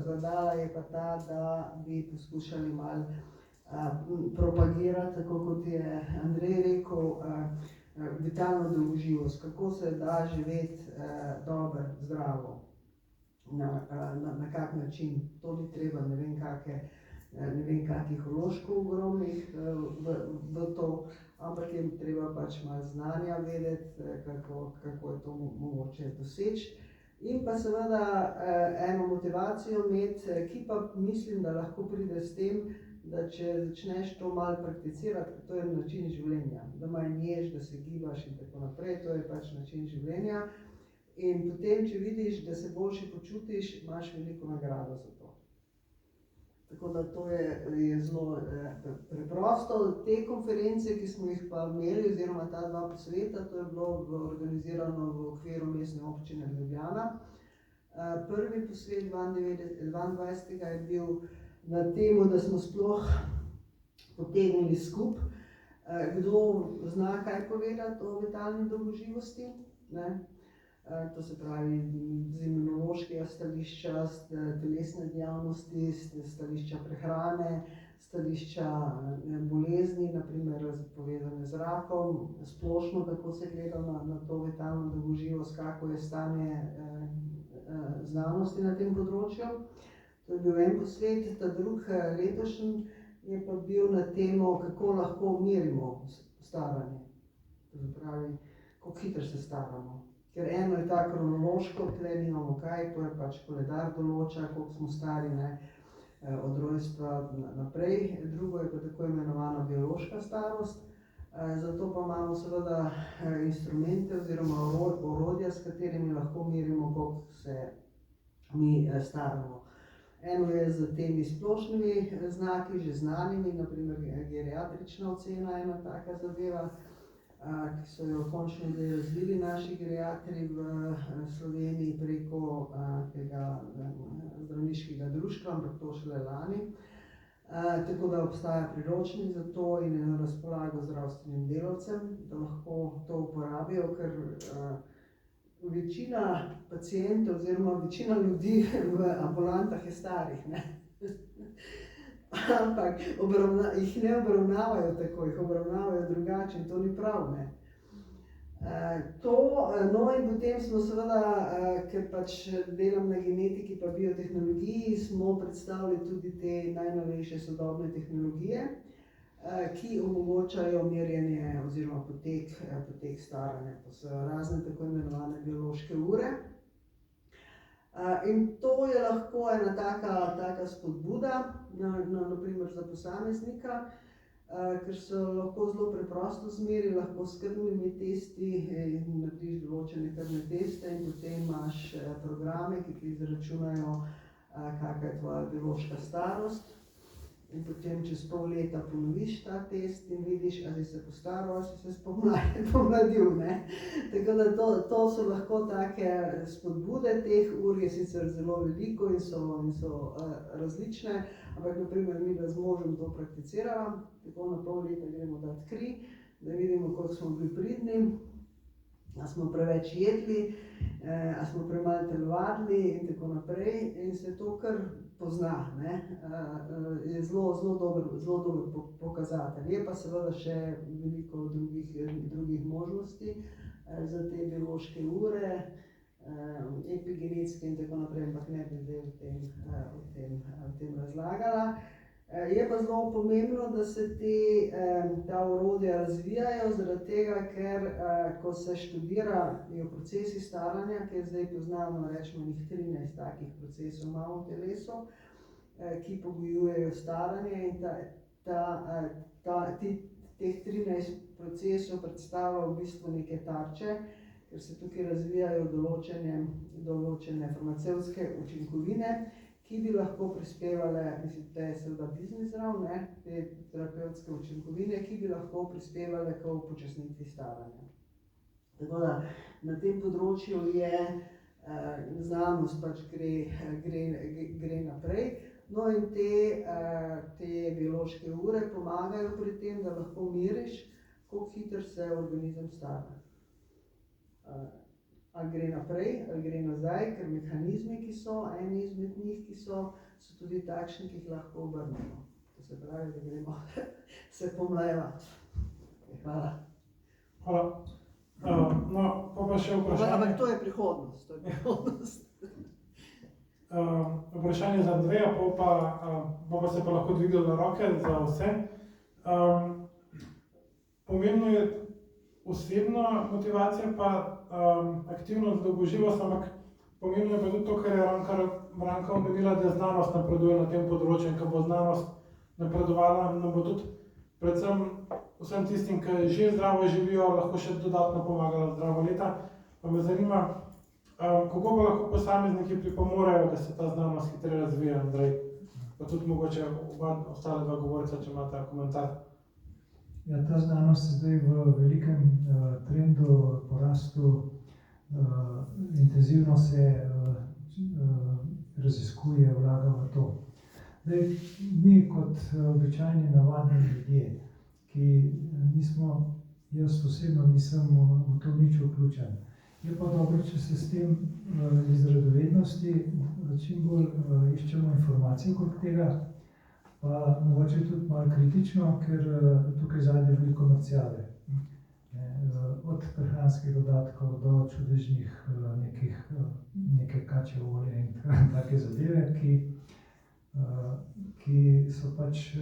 zadala, je pa ta, da bi poskušali malo propagirati, tako kot je Andrej rekel, vitalno dolgoživost, kako se da živeti dobro, zdravo, na kak način. To ni treba ne vem kakih vložkov ogromnih v to, ampak je treba pač malo znanja vedeti, kako je to mogoče doseči. In pa seveda eno motivacijo imeti, ki pa mislim, da lahko pride s tem, da če začneš to malo prakticirati, to je način življenja, da manj ješ, da se gibaš in tako naprej, to je pač način življenja. In potem, če vidiš, da se boljše počutiš, imaš veliko nagrado za to. Tako da to je zelo preprosto. Te konference, ki smo jih pa imeli, oziroma ta 2 posveta, to je bilo organizirano v okviru Mestne občine Ljubljana. Prvi posvet 22. je bil na temo, da smo sploh potegnili skupaj, kdo zna kaj povedati o vitalni dolgoživosti. To se pravi z imunološkega stališča, telesne dejavnosti, stališča prehrane, stališča bolezni, naprimer povezane z rakom, splošno kako se gleda na to vitalno dolgoživost, kako je stanje znanosti na tem področju. To je bil en posvet, ta drugi letošnji je pa bil na temo, kako lahko merimo staranje. To se pravi, kako hitro se staramo. Ker eno je ta kronološko, tle nimamo kaj, to je pač koledar določa, koliko smo stari, ne, od rojstva naprej. Drugo je pa tako imenovana biološka starost. Zato pa imamo seveda instrumente oziroma orodja, s katerimi lahko merimo, koliko se mi staramo. Eno je z temi splošnimi znaki, že znanimi, naprimer geriatrična ocena je ena taka zadeva, ki so jo končno razvili naši geriatri v Sloveniji preko tega zdravniškega društva, ampak to šele lani. Tako da obstaja priročnik za to in je na razpolago zdravstvenim delavcem, da lahko to uporabijo, ker večina pacientov oziroma večina ljudi v ambulantah je starih, ne. Ampak jih ne obravnavajo tako, jih obravnavajo drugače in to ni prav, ne. No in potem smo seveda, ker pač delam na genetiki pa biotehnologiji, smo predstavili tudi te najnovejše sodobne tehnologije, ki omogočajo merjenje oziroma potek staranja. To so razne tako imenovane biološke ure. In to je lahko ena taka spodbuda, na primer za posameznika, ker se lahko zelo preprosto zmeri, lahko s krvnimi testi narediš določene krvne teste in potem imaš programe, ki ti izračunajo, kakšna je tvoja biološka starost. In potem čez pol leta ponoviš ta test in vidiš, ali si se postaral, ali si se pomladil, ne. Tako da to so lahko take spodbude, teh ur je sicer zelo veliko in so različne, ampak na primer mi z možem to prakticirava, tako na pol leta gremo dat kri, da vidimo, koliko smo bili pridni, a smo preveč jedli, a smo premalo telovadili in tako naprej in se to kar pozna, ne. Je zelo dober pokazatelj. Je pa seveda še veliko drugih možnosti za te biološke ure, epigenetske in tako naprej, ampak ne bi zdaj o tem razlagala. Je pa zelo pomembno, da se ta orodja razvijajo, zaradi tega, ker ko se študirajo procesi staranja, ker zdaj poznamo, rečemo, 13 takih procesov imamo v telesu, ki pogojujejo staranje in teh 13 procesov predstavlja v bistvu neke tarče, ker se tukaj razvijajo določene farmacevtske učinkovine, ki bi lahko prispevale, mislim, da je seveda biznis zraven, ne, te terapevtske učinkovine, ki bi lahko prispevale k upočasnitvi staranja. Tako da na tem področju je znanost pač gre naprej. No in te biološke ure pomagajo pri tem, da lahko meriš, koliko hitro se organizem stara. Ali gre naprej, ali gre nazaj, ker mehanizmi, ki so, eni izmed njih, ki so tudi takšni, ki jih lahko obrnemo. To se pravi, da gremo se pomlajevati. Hvala. Hvala. No, pa še vprašanje. Ampak to je prihodnost, Vprašanje za dve, pa se pa lahko dvignilo roke za vse. Pomembno je osebna motivacija pa aktivnost, dolgoživost, ampak pomembno je pa tudi to, kar je Branka omenila, da znanost napreduje na tem področju in ko bo znanost napredovala, nam bo tudi predvsem vsem tistim, ki že zdravo živijo, lahko še dodatno pomagala zdravo leta. Pa me zanima, kako pa lahko posamezniki pripomorejo, da se ta znanost hitreje razvija, Andrej? Pa tudi mogoče ostale dva govorca, če imate komentar. Ja, ta znanost je zdaj v velikem trendu porastu, intenzivno se raziskuje, vlaga v to. Zdaj, mi kot običajni navadni ljudje, ki nismo, jaz osebno nisem v to nič vključen. Je pa dobro, če se s tem iz radovednosti čim bolj iščemo informacije okrog tega, pa mogoče tudi malo kritično, ker tukaj zadnje veliko komerciale. Od prehranskih dodatkov do čudežnih neke kačje olje in take zadeve, ki so pač,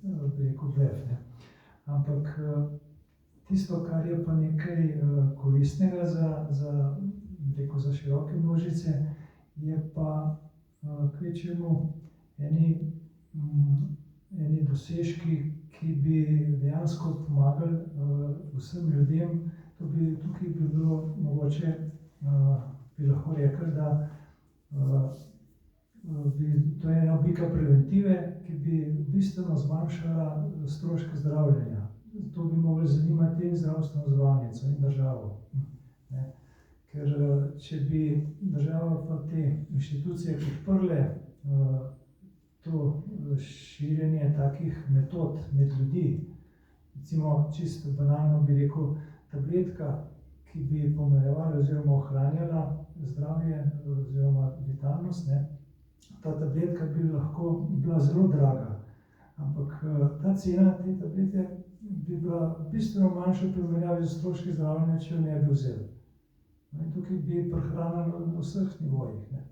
bi rekel, blef, ne. Ampak Tisto, kar je pa nekaj koristnega za široke množice, je pa kvečjemu eni dosežki, ki bi dejansko pomagali vsem ljudem. Tukaj bi bilo mogoče, bi lahko rekli, da to je ena oblika preventive, ki bi bistveno zmanjšala stroške zdravljenja. To bi moglo zanimati in zdravstveno zavarovalnico in državo. Ne. Ker če bi država pa te inštitucije podprle to širjenje takih metod med ljudi, recimo čisto banalno bi rekel, tabletka, ki bi pomeljevala oziroma ohranjala zdravje oziroma vitalnost, ne, ta tabletka bi lahko bila zelo draga, ampak ta cena te tablete bi bila bistveno manjša v primerjavi z stroški zdravljenja, če jo ne bi vzeli. No, in tukaj bi prehranili na vseh nivojih. Ne.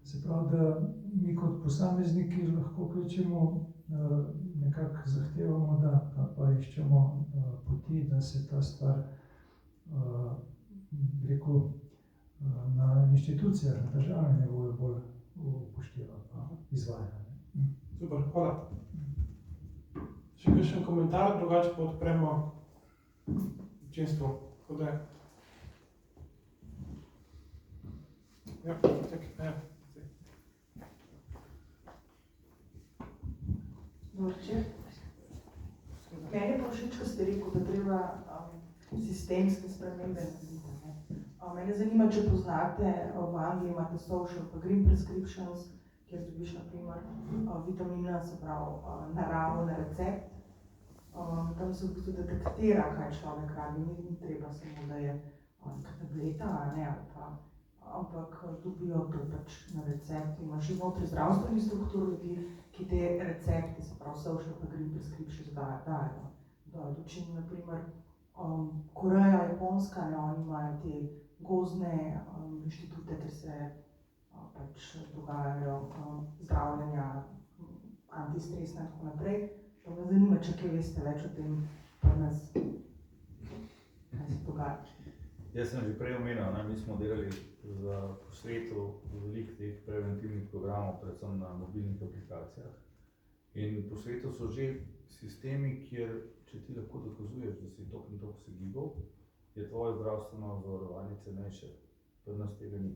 Se pravi, da mi kot posamezniki lahko kvečemo nekako zahtevamo, da pa iščemo poti, da se ta stvar rekel, na inštitucijah, na državnem nivoju bolj upošteva pa izvaja. Super, hvala. Še kakšen komentar, drugače pa odpremo občinstvo. Ja, čakaj, Meni je pa všeč, ko ste rekel, da treba sistemske spremembe narediti. Mene zanima, če poznate, v Angliji imate social pa green prescriptions, kjer dobiš na primer vitamina, se pravi naravni recept. Tam se v bistvu detektira, kaj človek rabi, ni treba samo, da je neka tableta, ali pa, ampak dobijo to pač na recept. Imaš znotraj zdravstveni struktur ljudi, ki te recepte, se pravi social pa green prescriptions dajo. Dočim, na primer, Koreja, Japonska, oni imajo te gozdne inštitute, kjer se pač dogajajo zdravljenja, antistresna in tako naprej. Pa me zanima, če kaj veste več o tem pri nas, kaj se dogaja. Jaz sem že prej omenil, mi smo delali po svetu veliko teh preventivnih programov, predvsem na mobilnih aplikacijah. In po svetu so že sistemi, kjer, če ti lahko dokazuješ, da si toliko in toliko se gibal, je tvoje zdravstveno zavarovanje cenejše. Pri nas tega ni.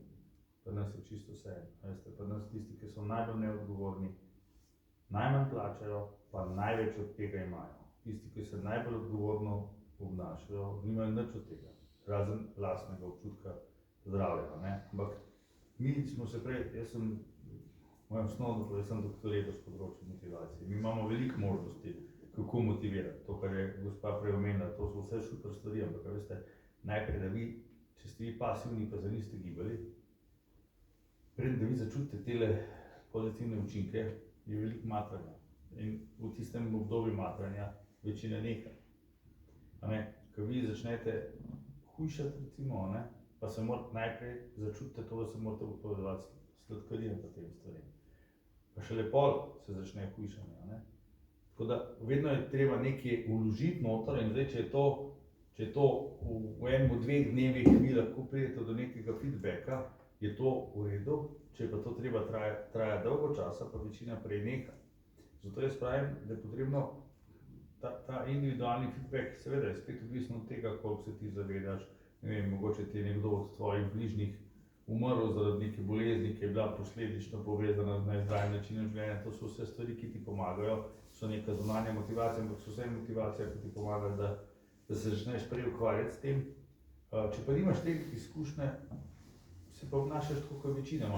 Pri nas je čisto vseeno. Pri nas tisti, ki so najbolj neodgovorni, najmanj plačajo, pa največ od tega imajo. Tisti, ki se najbolj odgovorno obnašajo, nimajo nič od tega, razen lastnega občutka zdravja. Ampak mi smo se prej, jaz sem doktoriral s področja motivacije. Mi imamo veliko možnosti, kako motivirati. To, kar je gospa prej omenila, to so vse super stvari, ampak veste, najprej, da vi, če ste vi pasivni, pa se niste gibali, preden da vi začutite tele pozitivne učinke, je veliko matranja. In v tistem obdobju matranja večina neha. Ko vi začnete hujšati, recimo, pa se morate najprej začutiti to, da se morate odpovedovati sladkarijam pa tem stvarem. Pa šele pol se začne hujšanje. Tako da vedno je treba nekaj vložiti noter in zdaj, če je to v enem od 2 dnevih vi lahko pridete do nekega feedbacka, je to v redu, če pa to treba traja dolgo časa, pa večina prej neha. Zato jaz pravim, da je potrebno ta individualni feedback, seveda je spet odvisno od tega, koliko se ti zavedaš, ne vem, mogoče ti je nekdo od tvojih bližnjih umrl zaradi neke bolezni, ki je bila posledično povezana z nezdravim načinom življenja. To so vse stvari, ki ti pomagajo, so neka zunanja motivacija, ampak so vse motivacija, ki ti pomagajo, da se začneš prej ukvarjati s tem. Če pa nimaš te izkušnje, se pa obnašaš tako kot večina,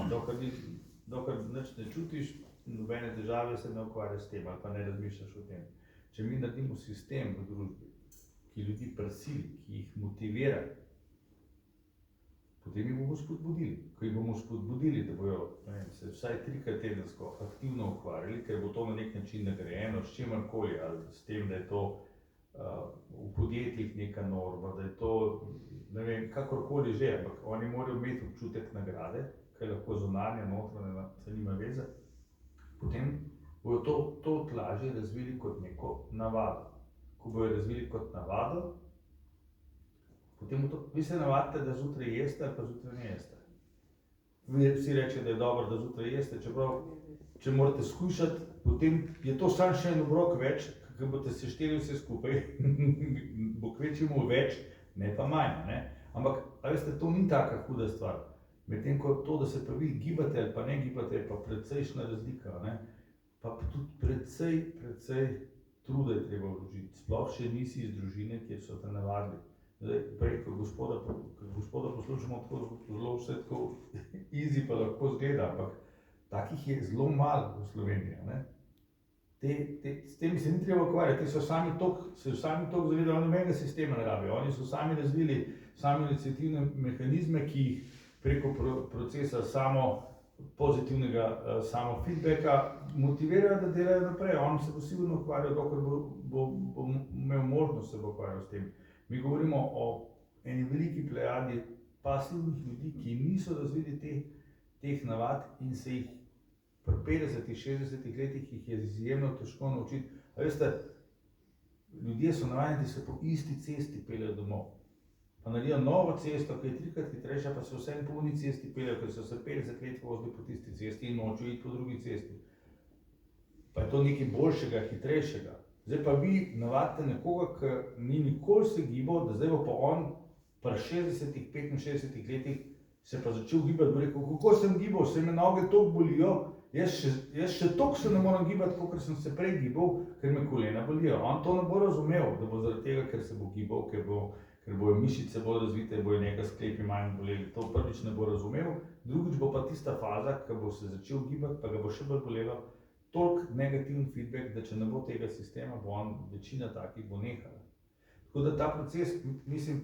dokler nič ne čutiš, nobene težave se ne ukvarjaš s tem ali pa ne razmišljaš o tem. Če mi naredimo sistem v družbi, ki ljudi prisili, ki jih motivira, potem jih bomo spodbudili. Ko jih bomo spodbudili, da bojo se vsaj 3-krat tedensko aktivno ukvarjali, ker bo to na nek način nagrajeno s čemarkoli, ali s tem, da je to v podjetjih neka norma, da je to, ne vem, kakorkoli že, ampak oni morajo imeti občutek nagrade, kaj lahko zunanja, notranja, se nima veze, potem bojo to lažje razvili kot neko navado. ko bojo razvili kot navado, potem vi se navadite, da zjutraj jeste ali pa zjutraj ne jeste. Vsi rečejo, da je dobro, da zjutraj jeste, čeprav če morate skušati, potem je to samo še en obrok več, ki boste sešteli vse skupaj, bo kvečjemu več, ne pa manj, ne? Ampak, a veste, to ni taka huda stvar. Medtem ko to, da se pa vi gibate ali pa ne gibate, je pa precejšna razlika, ne? Pa tudi precej truda je treba vložiti. Sploh še nisi iz družine, kjer so te navadili. Zdaj, prej, ko gospoda poslušamo tako zelo vse tako easy pa lahko zgleda, ampak takih je zelo malo v Sloveniji, ne? S tem se ni treba ukvarjati, ti so sami toliko zavedali, oni nobenega sistema ne rabijo, oni so sami razvili samoiniciativne mehanizme, ki jih preko procesa pozitivnega samofeedbacka motivirajo, da delajo naprej, oni se bo sigurno ukvarjal, dokler bo imel možnost se bo ukvarjal s tem. Mi govorimo o eni veliki plejadi pasivnih ljudi, ki niso razvili teh navad in se jih pri 50-60 letih jih je izjemno težko naučiti. A veste, ljudje so navadni, da se po isti cesti peljejo domov. Pa naredijo novo cesto, ki je 3-krat hitrejša, pa se vsem po uni cesti peljejo, ker so se 50 let vozili po tisti cesti in nočejo iti po drugi cesti. Pa je to nekaj boljšega, hitrejšega. Zdaj pa vi navadite nekoga, ki ni nikoli se gibal, da zdaj bo pa on pri 60-65 letih se pa začel gibati, bo rekel, kako sem gibal, se me noge toliko bolijo, jaz še toliko se ne moram gibati, kot sem se prej gibal, ker me kolena bolijo. On to ne bo razumel, da bo zaradi tega, ker se bo gibal, ker bojo mišice bolj razvite, bojo njega sklepi manj boleli. To prvič ne bo razumel, drugič bo pa tista faza, ko bo se začel gibati, pa ga bo še bolj bolelo, toliko negativen feedback, da če ne bo tega sistema, bo on večina takih bo nehala. Tako da ta proces, mislim,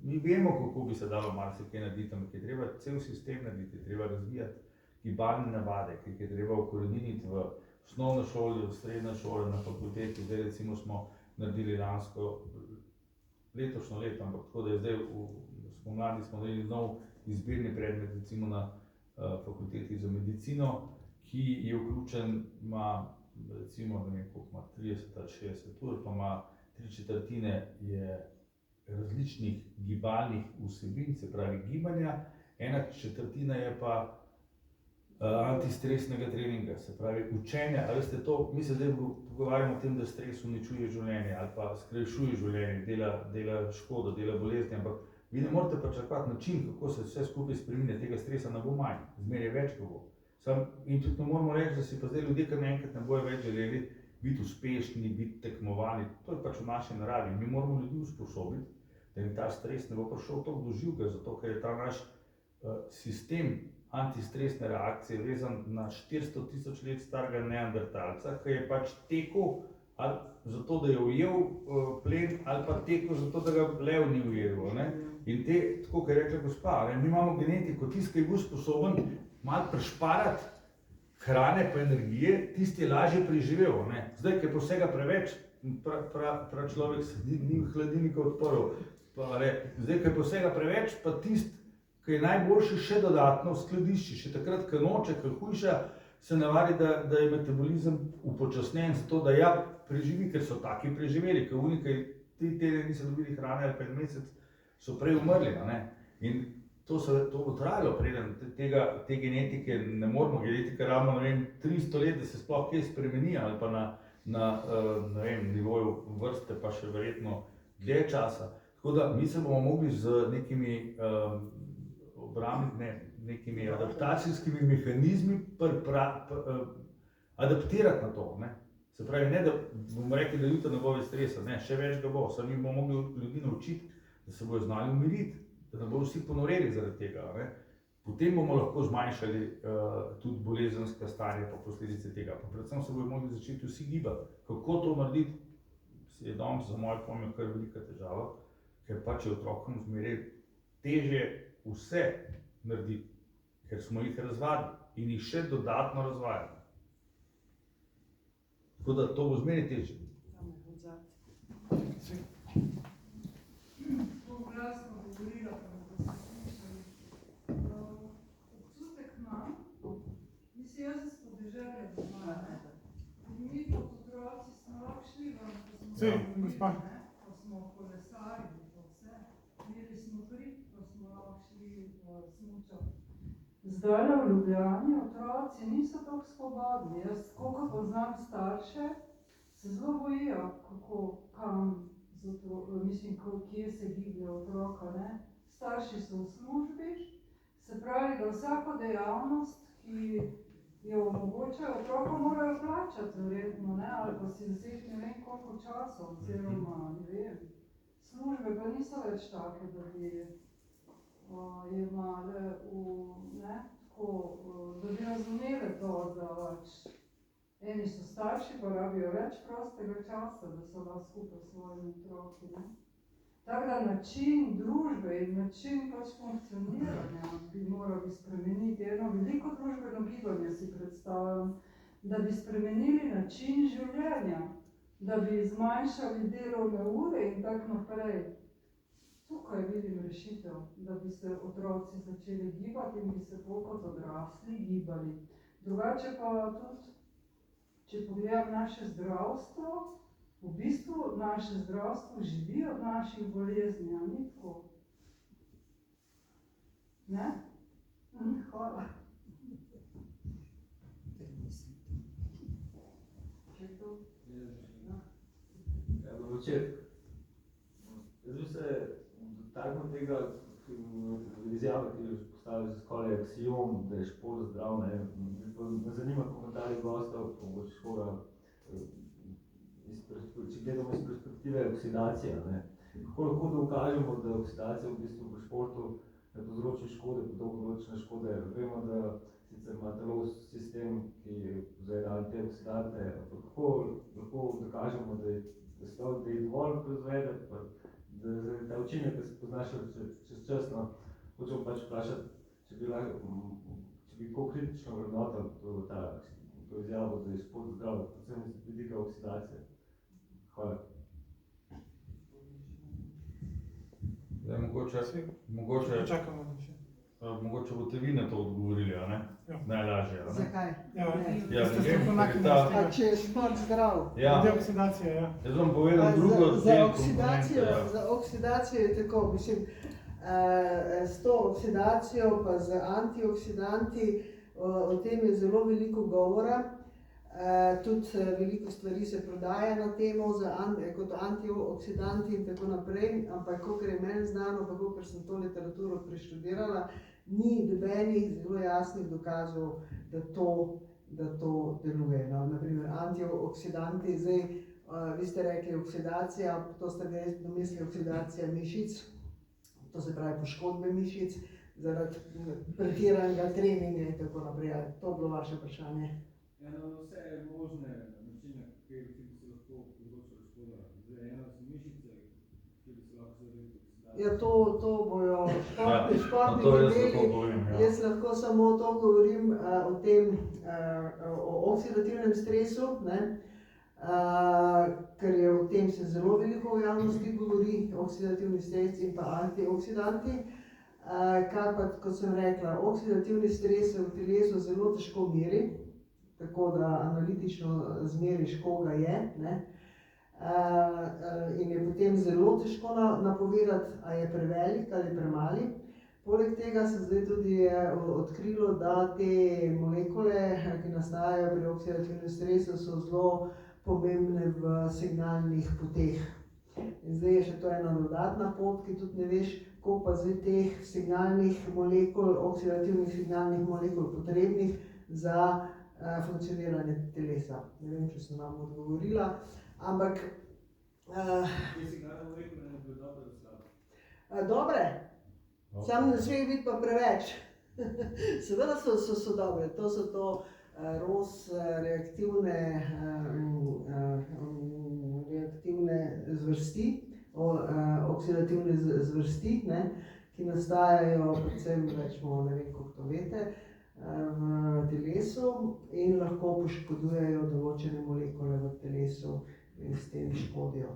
mi vemo, kako bi se dalo marsikaj narediti, ampak je treba cel sistem narediti, je treba razvijati gibalne navade, ki jih je treba ukoreniniti v osnovno šolo, v srednjo šolo, na fakulteti. Zdaj recimo smo naredili letošnjo leto, ampak tako da je zdaj spomladi smo naredili nov izbirni predmet, recimo na fakulteti za medicino, ki je vključen, ima recimo, ne vem koliko ima, 30 ali 60 ur, pa ima 3/4 je različnih gibalnih vsebin, se pravi gibanja, 1/4 je pa antistresnega treninga, se pravi učenja. A veste to, mi se zdaj pogovarjamo o tem, da stres uničuje življenje ali pa skrajšuje življenje, dela škodo, dela bolezni, ampak vi ne morete pričakovati način, kako se vse skupaj spreminja, tega stresa ne bo manj, zmeraj več ga bo. In tudi ne moramo reči, da si pa zdaj ljudje kar naenkrat ne bojo več želeli biti uspešni, biti tekmovani, to je pač v naši naravi. Mi moramo ljudi usposobiti, da jim ta stres ne bo prišel toliko do živega, zato ker je ta naš sistem antistresne reakcije vezan na 400 000 let starega neandertalca, ki je pač tekel ali zato, da je ujel plen, ali pa tekel zato, da ga lev ni ujel. In tako kot je rekla gospa, mi imamo genetiko, tisti, ki je bil sposoben malo prešparati hrane pa energije, tisti je lažje preživel. Zdaj, ki je vsega preveč, človek se ni v hladilniku odprl. Zdaj, ki je vsega preveč, pa tisti, ki je najboljši, še dodatno skladišči. Še takrat, ko noče, ko hujša, se navadi, da je metabolizem upočasnjen zato, da preživi, ker so taki preživeli, ker oni, ki 3 tedne niso dobili hrane ali 5 mesec, so prej umrli. In to bo trajalo, preden te genetike ne moremo, genetika rabimo, 300 let, da se sploh kaj spremeni, ali pa na nivoju vrste, pa še verjetno dlje časa. Tako da mi se bomo mogli z nekimi adaptacijskimi mehanizmi adaptirati na to. Se pravi, ne da bomo rekli, da jutri ne bo več stresa, ne, še več ga bo, samo mi bomo mogli ljudi naučiti, da se bojo znali umiriti, da ne bodo vsi ponoreli zaradi tega. Potem bomo lahko zmanjšali tudi bolezenska stanja pa posledice tega. Pa predvsem se bojo mogli začeti vsi gibati. Kako to narediti, je danes za moje pojme kar velika težava, ker pač je otrokom zmeraj težje vse narediti, ker smo jih razvadili in jih še dodatno razvajali. Tako da to bo zmeraj težje. Glasno govorila, pa da ste slišali. Občutek imam, mislim, jaz sem s podeželja doma, in mi kot otroci smo lahko šli vam, ko smo Sej, gospa. Ko smo kolesarili, to vse, imeli smo hrib, ko smo šli smučati. Zdaj v Ljubljani otroci niso tako svobodni. Jaz, koliko poznam starše, se zelo bojijo, kje se giblje otroka, ne. Starši so v službi, se pravi, da vsako dejavnost, ki jo omogočajo otroka, morajo plačati verjetno, ne, ali pa si vzeti ne vem koliko časa, oziroma ne vem. Službe pa niso več take, da bi jemale da bi razumeli to, da eni so starši, pa rabijo več prostega časa, da so lahko skupaj s svojimi otroki, ne. Tako da način družbe in način funkcioniranja bi morali spremeniti. Eno veliko družbeno gibanje si predstavljam, da bi spremenili način življenja, da bi zmanjšali delovne ure in tako naprej. Tukaj vidim rešitev, da bi se otroci začeli gibati in bi se bolj kot odrasli gibali. Drugače pa tudi, če pogledam naše zdravstvo, v bistvu naše zdravstvo živi od naših bolezni, a ni tako? Ne? Hvala. Če to? Dober večer. Jaz bi se dotaknil tega izjave, ki jo postavili za skoraj aksiom, da je šport zdrav, ne. Me zanima komentarji gostov, mogoče koga, če gledamo iz perspektive oksidacije, ne. Kako lahko dokažemo, da oksidacija v bistvu v športu ne povzroči škode, dolgoročne škode. Vemo, da sicer ima telo sistem, ki vzajde antioksidante, ampak kako lahko dokažemo, da je dovolj proizvede, da ta učinek, ki se pozna še čez čas, no, hočem pač vprašati, če bi kako kritično vrednotil to izjavo, da je šport zdrav, predvsem iz vidika oksidacije. Hvala. Zdaj, mogoče boste vi na to odgovorili, a ne? Ja. Najlažje, a ne? Zakaj? Ja, Ne. Ja, ste ne vem, strokovnjaki ker ta- za A če je šport zdrav? Ja, Deoksidacija, ja. jaz vam povedal drugo Za oksidacijo je tako, mislim, s to oksidacijo pa z antioksidanti, o tem je zelo veliko govora. Tudi veliko stvari se prodaja na temo kot antioksidanti in tako naprej, ampak kolikor je meni znano, pa kolikor sem to literaturo preštudirala, ni nobenih zelo jasnih dokazov, da to deluje. No, naprimer antioksidanti, zdaj vi ste rekli oksidacija, to ste verjetno mislili oksidacija mišic, to se pravi poškodbe mišic zaradi pretiranega treninga in tako naprej. To je bilo vaše vprašanje. Vse možne načine, kjer bi se lahko povzročila škoda. Zdaj, ena so mišice, kjer bi se lahko zaradi oksidacije. Ja, to bojo športni to jaz deli. lahko povem, ja. Jaz lahko samo to govorim o tem, o oksidativnem stresu, ne? Ker je o tem se zelo veliko v javnosti govori, oksidativni stres in pa antioksidanti. Kar pa, kot sem rekla, oksidativni stres se v telesu zelo težko meri, tako da analitično zmeriš, koga je, ne? In je potem zelo težko napovedati, a je prevelik ali premali. Poleg tega se zdaj tudi odkrilo, da te molekule, ki nastajajo pri oksidativnem stresu, so zelo pomembne v signalnih poteh. In zdaj je še to ena dodatna pot, ki tudi ne veš, koliko pa zdaj teh signalnih molekul, oksidativnih signalnih molekul potrebnih za funkcioniranje telesa. Ne vem, če sem vam odgovorila, ampak Te signalne molekule ne bodo dobre ali slabe? dobre, samo ne sme biti pa preveč. Seveda so dobre, to so ROS reaktivne zvrsti, oksidativne zvrsti, ne, ki nastajajo predvsem, rečemo, ne vem, koliko to veste, v telesu in lahko poškodujejo določene molekule v telesu in s tem škodijo.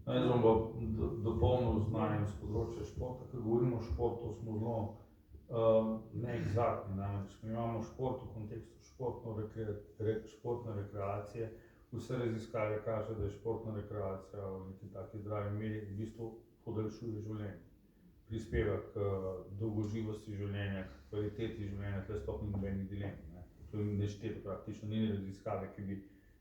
Jaz bom pa dopolnil znanje z področja športa. Ko govorimo o športu, smo zelo neegzaktni. Namreč mi imamo šport v kontekstu športne rekreacije, v vse raziskave kaže, da je športna rekreacija v neki taki zdravi meri v bistvu podaljšuje življenje. Prispeva k dolgoživosti življenja, k kvaliteti življenja, tle sploh ni nobenih dilem. To je nešteto praktično, ni raziskave, ki bi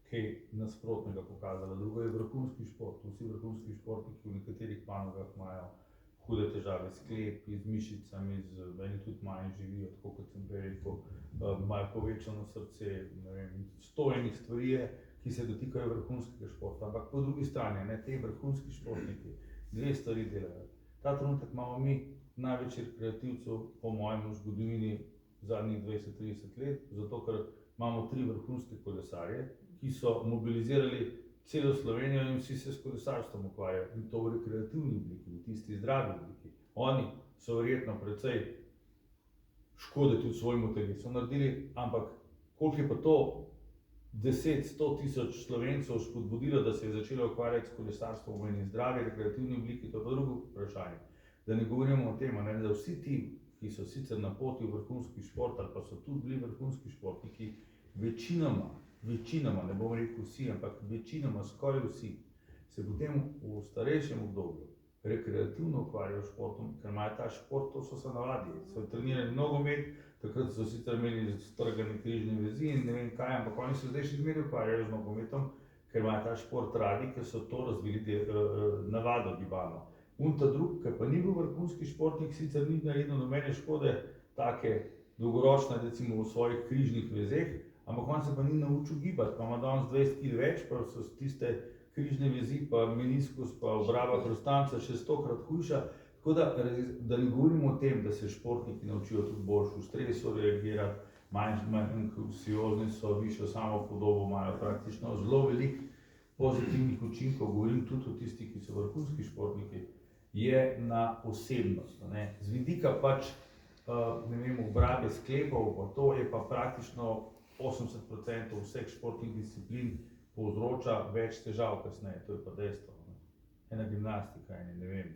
kaj nasprotnega pokazala. Drugo je vrhunski šport. Vsi vrhunski športniki v nekaterih panogah imajo hude težave s sklepi, z mišicami, eni tudi manj živijo, tako kot sem prej rekel, imajo povečano srce, ne vem, 100 enih stvari je, ki se dotikajo vrhunskega športa. Ampak po drugi strani, te vrhunski športniki dve stvari delajo. Ta trenutek imamo mi največ rekreativcev, po mojem, v zgodovini zadnjih 20-30 let, zato ker imamo 3 vrhunske kolesarje, ki so mobilizirali celo Slovenijo in vsi se s kolesarstvom ukvarjajo. In to v rekreativni obliki, v tisti zdravi obliki. Oni so verjetno precej škode tudi svojemu telesu naredili, ampak koliko je pa to 10-100 tisoč Slovencev spodbudilo, da se je začelo ukvarjati s kolesarstvom v eni zdravi rekreativni obliki, to je pa drugo vprašanje. Da ne govorimo o tem, da vsi ti, ki so sicer na poti v vrhunski šport ali pa so tudi bili vrhunski športniki, večinoma, ne bom rekel vsi, ampak večinoma, skoraj vsi, se potem v starejšem obdobju rekreativno ukvarjajo s športom, ker imajo ta šport, to so se navadili, so trenirali nogomet, takrat so sicer imeli strgane križne vezi in ne vem kaj, ampak oni se zdaj še zmeraj ukvarjajo z nogometom, ker imajo ta šport radi, ker so to razvili navado gibalno. Ta drug, ki pa ni bil vrhunski športnik, sicer ni naredil nobene škode, take dolgoročne, recimo v svojih križnih vezeh, ampak on se pa ni naučil gibati, pa ima danes 20 kg več, pa so tiste križne vezi, pa meniskus, pa obraba hrustanca še 100-krat hujša. Tako da ne govorimo o tem, da se športniki naučijo tudi boljš v stresu reagirati, manj anksiozni so, višjo samopodobo imajo, praktično zelo veliko pozitivnih učinkov, govorim tudi o tistih, ki so vrhunski športniki, je na osebnost. Z vidika pač, obrabe sklepov, pa to je pa praktično 80% vseh športnih disciplin povzroča več težav kasneje, to je pa dejstvo. Ena gimnastika,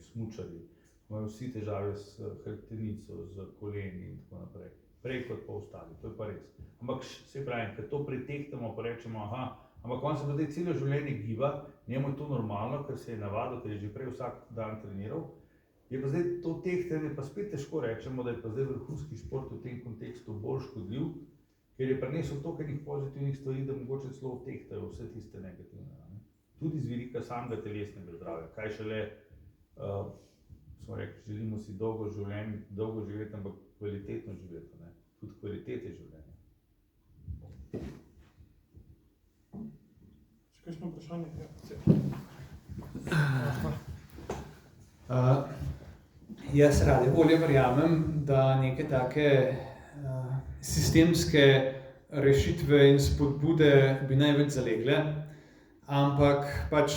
smučarji, imajo vsi težave s hrbtenico, z koleni in tako naprej. Prej kot pa ostali, to je pa res. Ampak se pravi, ker to pretehtamo, pa rečemo, ampak on se pa zdaj celo življenje giba, njemu je to normalno, ker se je navadil, ker je že prej vsak dan treniral. Je pa zdaj to tehtanje, pa spet težko rečemo, da je pa zdaj vrhunski šport v tem kontekstu bolj škodljiv, ker je prinesel toliko enih pozitivnih stvari, da mogoče celo tehtajo vse tiste negativne. Tudi z vidika samega telesnega zdravja, kaj šele, smo rekli, želimo si dolgo živeti, ampak kvalitetno živeti, tudi kvalitete življenja. Še kakšno vprašanje? Jaz rade volje verjamem, da neke take sistemske rešitve in spodbude bi največ zalegle, ampak pač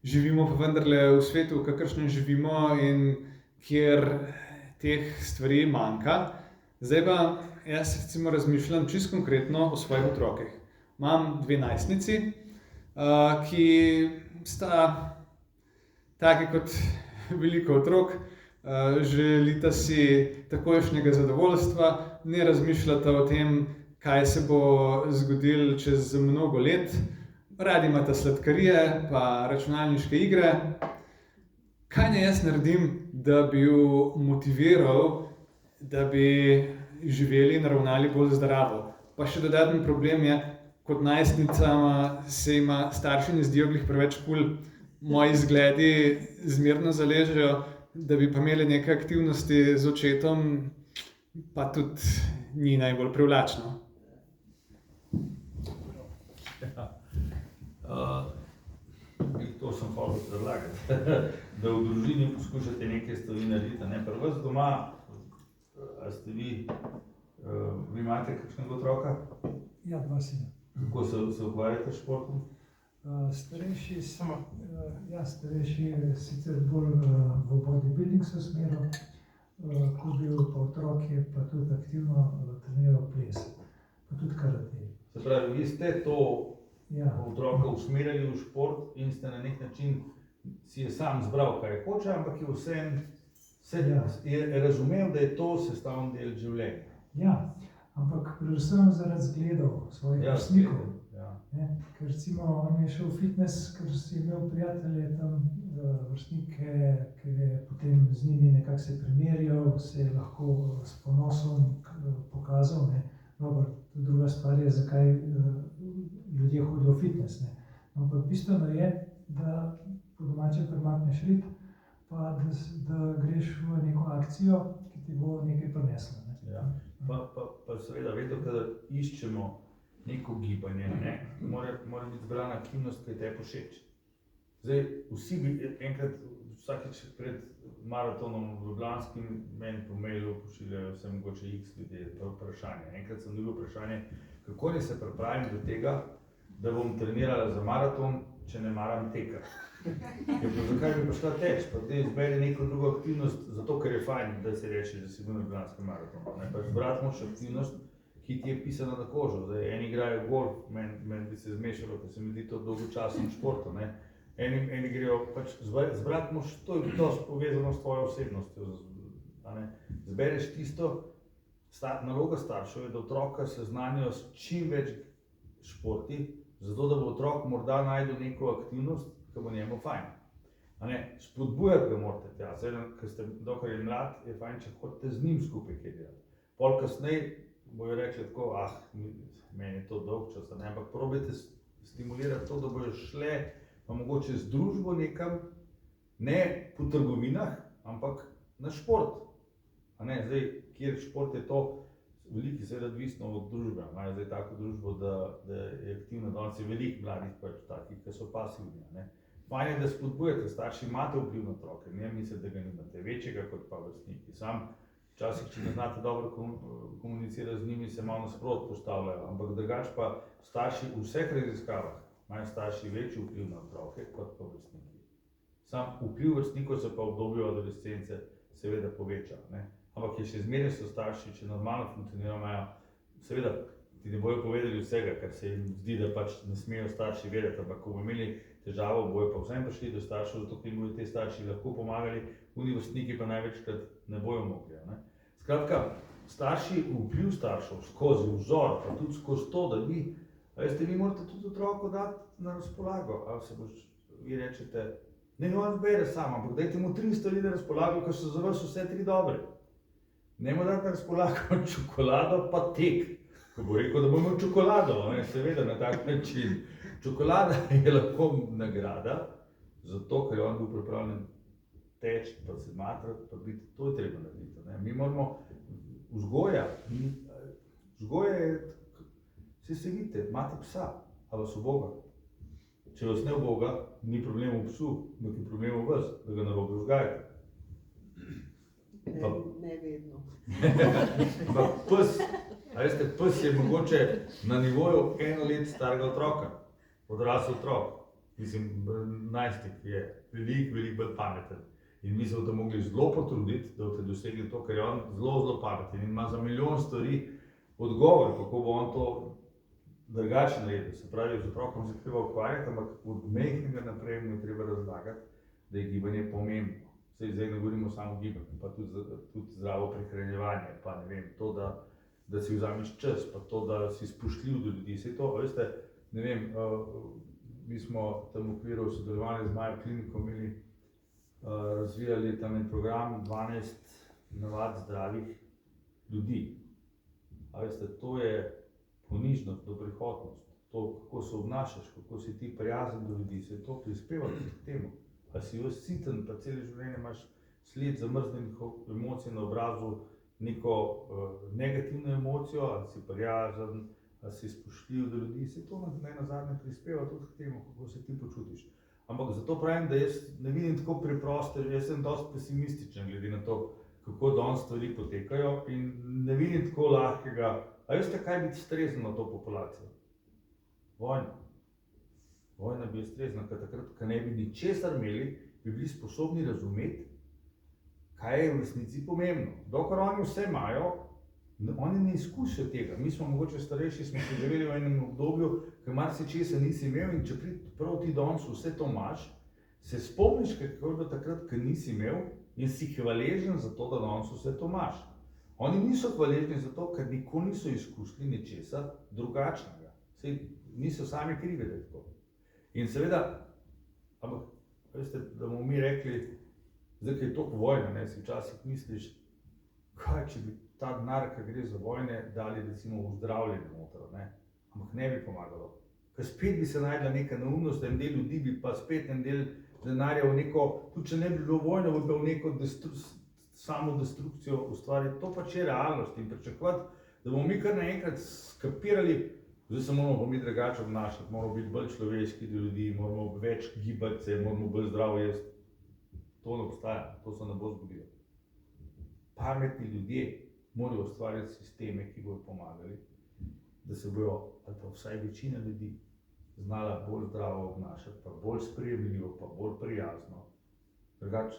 živimo pa vendarle v svetu, v kakršnem živimo in kjer teh stvari manjka. Zdaj pa jaz recimo razmišljam čisto konkretno o svojih otrokih. Imam 2 najstnici, ki sta taki kot veliko otrok, želita si takojšnjega zadovoljstva, ne razmišljata o tem, kaj se bo zgodilo čez mnogo let. Radi imata sladkarije pa računalniške igre. Kaj naj jaz naredim, da bi ju motiviral, da bi živeli in ravnali bolj zdravo? Pa še dodaten problem je, kot najstnicama se ima starši ne zdijo glih preveč kul, moji zgledi zmerno zaležejo, da bi pa imeli neke aktivnosti z očetom, pa tudi ni najbolj privlačno. To sem hotel predlagati, da v družini poskušate neke stvari narediti. Pri vas doma, a ste vi imate kakšnega otroka? Ja, 2 sina. Kako se ukvarjate s športom? Starejši sicer bolj v bodybuilding se usmeril, ko bil pa otrok je pa tudi aktivno treniral ples, pa tudi karate. Se pravi, vi ste to otroka usmerjali v šport in ste na nek način si je sam zbral, kaj hoče, ampak je vseeno razumel, da je to sestavni del življenja. Ja, ampak predvsem zaradi zgledov svojih vrstnikov. Ne? Ker recimo on je šel v fitness, ker si imel prijatelje tam, vrstnike, ki je potem z njimi nekako se primerjal, se je lahko s ponosom pokazal. Ne? Dobro, druga stvar je, zakaj ljudje hodijo v fitness. Ne? Ampak bistveno je, da po domače premakneš rit, pa da greš v neko akcijo, ki ti bo nekaj prinesla. Ne? Ja. Pa seveda, vedno, kadar iščemo neko gibanje, ne, mora biti zbrana aktivnost, ki je tebi všeč. Zdaj, vsi bi enkrat, vsakič pred maratonom v Ljubljanskim, meni po mailu pošiljajo vse mogoče x ljudje vprašanje. Enkrat sem dobil vprašanje, kako naj se pripravim do tega, da bom trenirala za maraton, če ne maram tekati. Zakaj bi prišla teč, pa te izberi neko drugo aktivnost, zato ker je fajn, da si reči, da si bil na Ljubljanskem maratonu. Pa izbrati moraš aktivnost, ki ti je pisana na kožo. Zdaj, eni igrajo golf, meni bi se zmešalo, ker se mi zdi to dolgočasen šport. Eni grejo, pač zbrati moraš, to je dosti povezano s tvojo osebnostjo. Zbereš tisto, naloga staršev je, da otroka seznanijo s čim več športi, zato da bo otrok morda najdel neko aktivnost, ki bo njemu fajn. Spodbujati ga morate tja, dokler je mlad, je fajn, če hodite z njim skupaj kaj delati. Pol kasneje bojo rekli tako, meni je to dolg čas, ampak probajte stimulirati to, da bojo šle pa mogoče z družbo nekam, ne po trgovinah, ampak na šport. Zdaj, kjer šport je to, veliki seveda odvisno od družbe, imajo zdaj tako družbo, da je aktivna, danes je veliko mladih pač takih, ki so pasivni. Fajn je, da spodbujate, starši imate vpliv na otroke, ne mislite, da ga nimate, večjega kot pa vrstniki. Sam včasih, če ne znate dobro komunicirati z njimi, se malo nasprot postavljajo, ampak drugače pa starši v vseh raziskavah imajo starši večji vpliv na otroke kot pa vrstniki. Sam vpliv vrstnikov se pa v obdobju adolescence seveda poveča. Ampak je še zmeraj so starši, če normalno funkcionirajo, seveda ti ne bojo povedali vsega, ker se jim zdi, da pač ne smejo starši vedeti, ampak ko bojo imeli težavo, bojo pa vsem prišli do staršev, zato ker jim bojo te starši lahko pomagali, oni vrstniki pa največkrat ne bojo mogli. Skratka, vpliv staršev skozi vzor, pa tudi skozi to, da vi morate tudi otroku dati na razpolago, ali se boš, vi rečete, ne on zbere sam, ampak dajte mu 3 stvari na razpolago, ker so za vas vse 3 dobre. Ne mu dati na razpolago čokolado pa tek, ko bo rekel, da bo imel čokolado, seveda na tak način. Čokolada je lahko nagrada, zato ker je on bil pripravljen teči, pa se matrati, pa biti, to je treba narediti. Mi moramo, vzgoja je, se vidite, imate psa, a vas uboga. Če vas ne uboga, ni problem v psu, ampak je problem v vas, da ga narobe vzgajate. Ne vedno. Ampak pes je mogoče na nivoju 1 let starega otroka, odrasel otrok. Mislim, najstnik je veliko bolj pameten. In mi se bodo mogli zelo potruditi, da boste dosegli to, ker je on zelo pameten in ima za milijon stvari odgovor, kako bo on to drugače naredil. Se pravi, z otrokom se treba ukvarjati, ampak od majhnega naprej mu je treba razlagati, da je gibanje pomembno. Zdaj ne govorimo samo o gibanju, pa tudi zdravo prehranjevanje, pa ne vem, to, da si vzameš čas, pa to, da si spoštljiv do ljudi. Saj to, veste, ne vem, mi smo tam v okviru sodelovanja z Majo kliniko imeli razvijali tam en program 12 navad zdravih ljudi. Veste, to je ponižnost, dobrohotnost, to, kako se obnašaš, kako si ti prijazen do ljudi, se to prispeva k temu. A si vas siten, pa celo življenje imaš sled zamrznenih emocij na obrazu, neko negativno emocijo, ali si prijazen, ali si spoštljiv do ljudi, se to nazadnje prispeva tudi k temu, kako se ti počutiš. Ampak zato pravim, da jaz ne vidim tako preproste, jaz sem dosti pesimističen glede na to, kako danes stvari potekajo in ne vidim tako lahkega. A veste, kaj biti strezen na to populacijo? Vojna. Vojna bi ustrezna, ker takrat, ko ne bi ničesar imeli, bi bili sposobni razumeti, kaj je v resnici pomembno. Dokler oni vse imajo, oni ne izkusijo tega. Mi smo mogoče starejši, smo se živeli v enem obdobju, ko marsičesa nisi imel in če prav ti danes vse to imaš, se spomniš, kako je bilo takrat, ko nisi imel in si hvaležen za to, da danes vse to imaš. Oni niso hvaležni za to, ker nikoli niso izkusili ničesa drugačnega. Saj niso sami krivi, da je tako. In seveda, ampak, veste, da bomo mi rekli, zdaj, ki je toliko vojne, ne, si včasih misliš, kaj, če bi ta denar, ki gre za vojne, dali recimo v zdravljenje noter, ne, ampak ne bi pomagalo. Ker spet bi se najdla neka neumnost, en del ljudi bi pa spet en del denarja v neko, tudi če ne bi bilo vojno, bi bilo v neko samodestrukcijo ustvariti. To pač je realnost in pričakovati, da bomo mi kar naenkrat skapirali, zdaj se moramo pa mi drugače obnašati, moramo biti bolj človeški do ljudi, moramo več gibati se, moramo bolj zdravo jesti. To ne obstaja, to se ne bo zgodilo. Pametni ljudje morajo ustvarjati sisteme, ki bodo pomagali, da se bojo, ali pa vsaj večina ljudi, znala bolj zdravo obnašati, pa bolj sprejemljivo, pa bolj prijazno. Drugače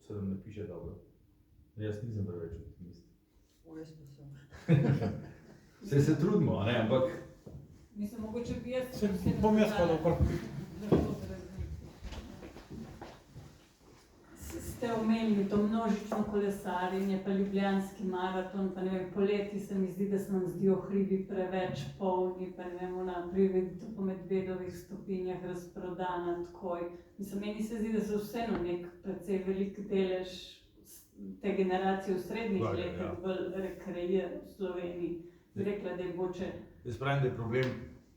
se nam ne piše dobro. Jaz nisem preveč optimist. Jaz pa sem. Vse se trudimo, a ne, ampak Mislim, mogoče bi jaz... Bom jaz hodil okrog. Ste omenili to množično kolesarjenje, pa ljubljanski maraton, pa ne vem, poleti se mi zdi, da se nam zdijo hribi preveč polni, pa ne vem, ona prireditev po Medvedovih stopinjah razprodana takoj. Mislim, meni se zdi, da se vseeno nek precej velik delež te generacije v srednjih letih bolj rekreira v Sloveniji. Bi rekla, da je mogoče... jaz pravim, da je problem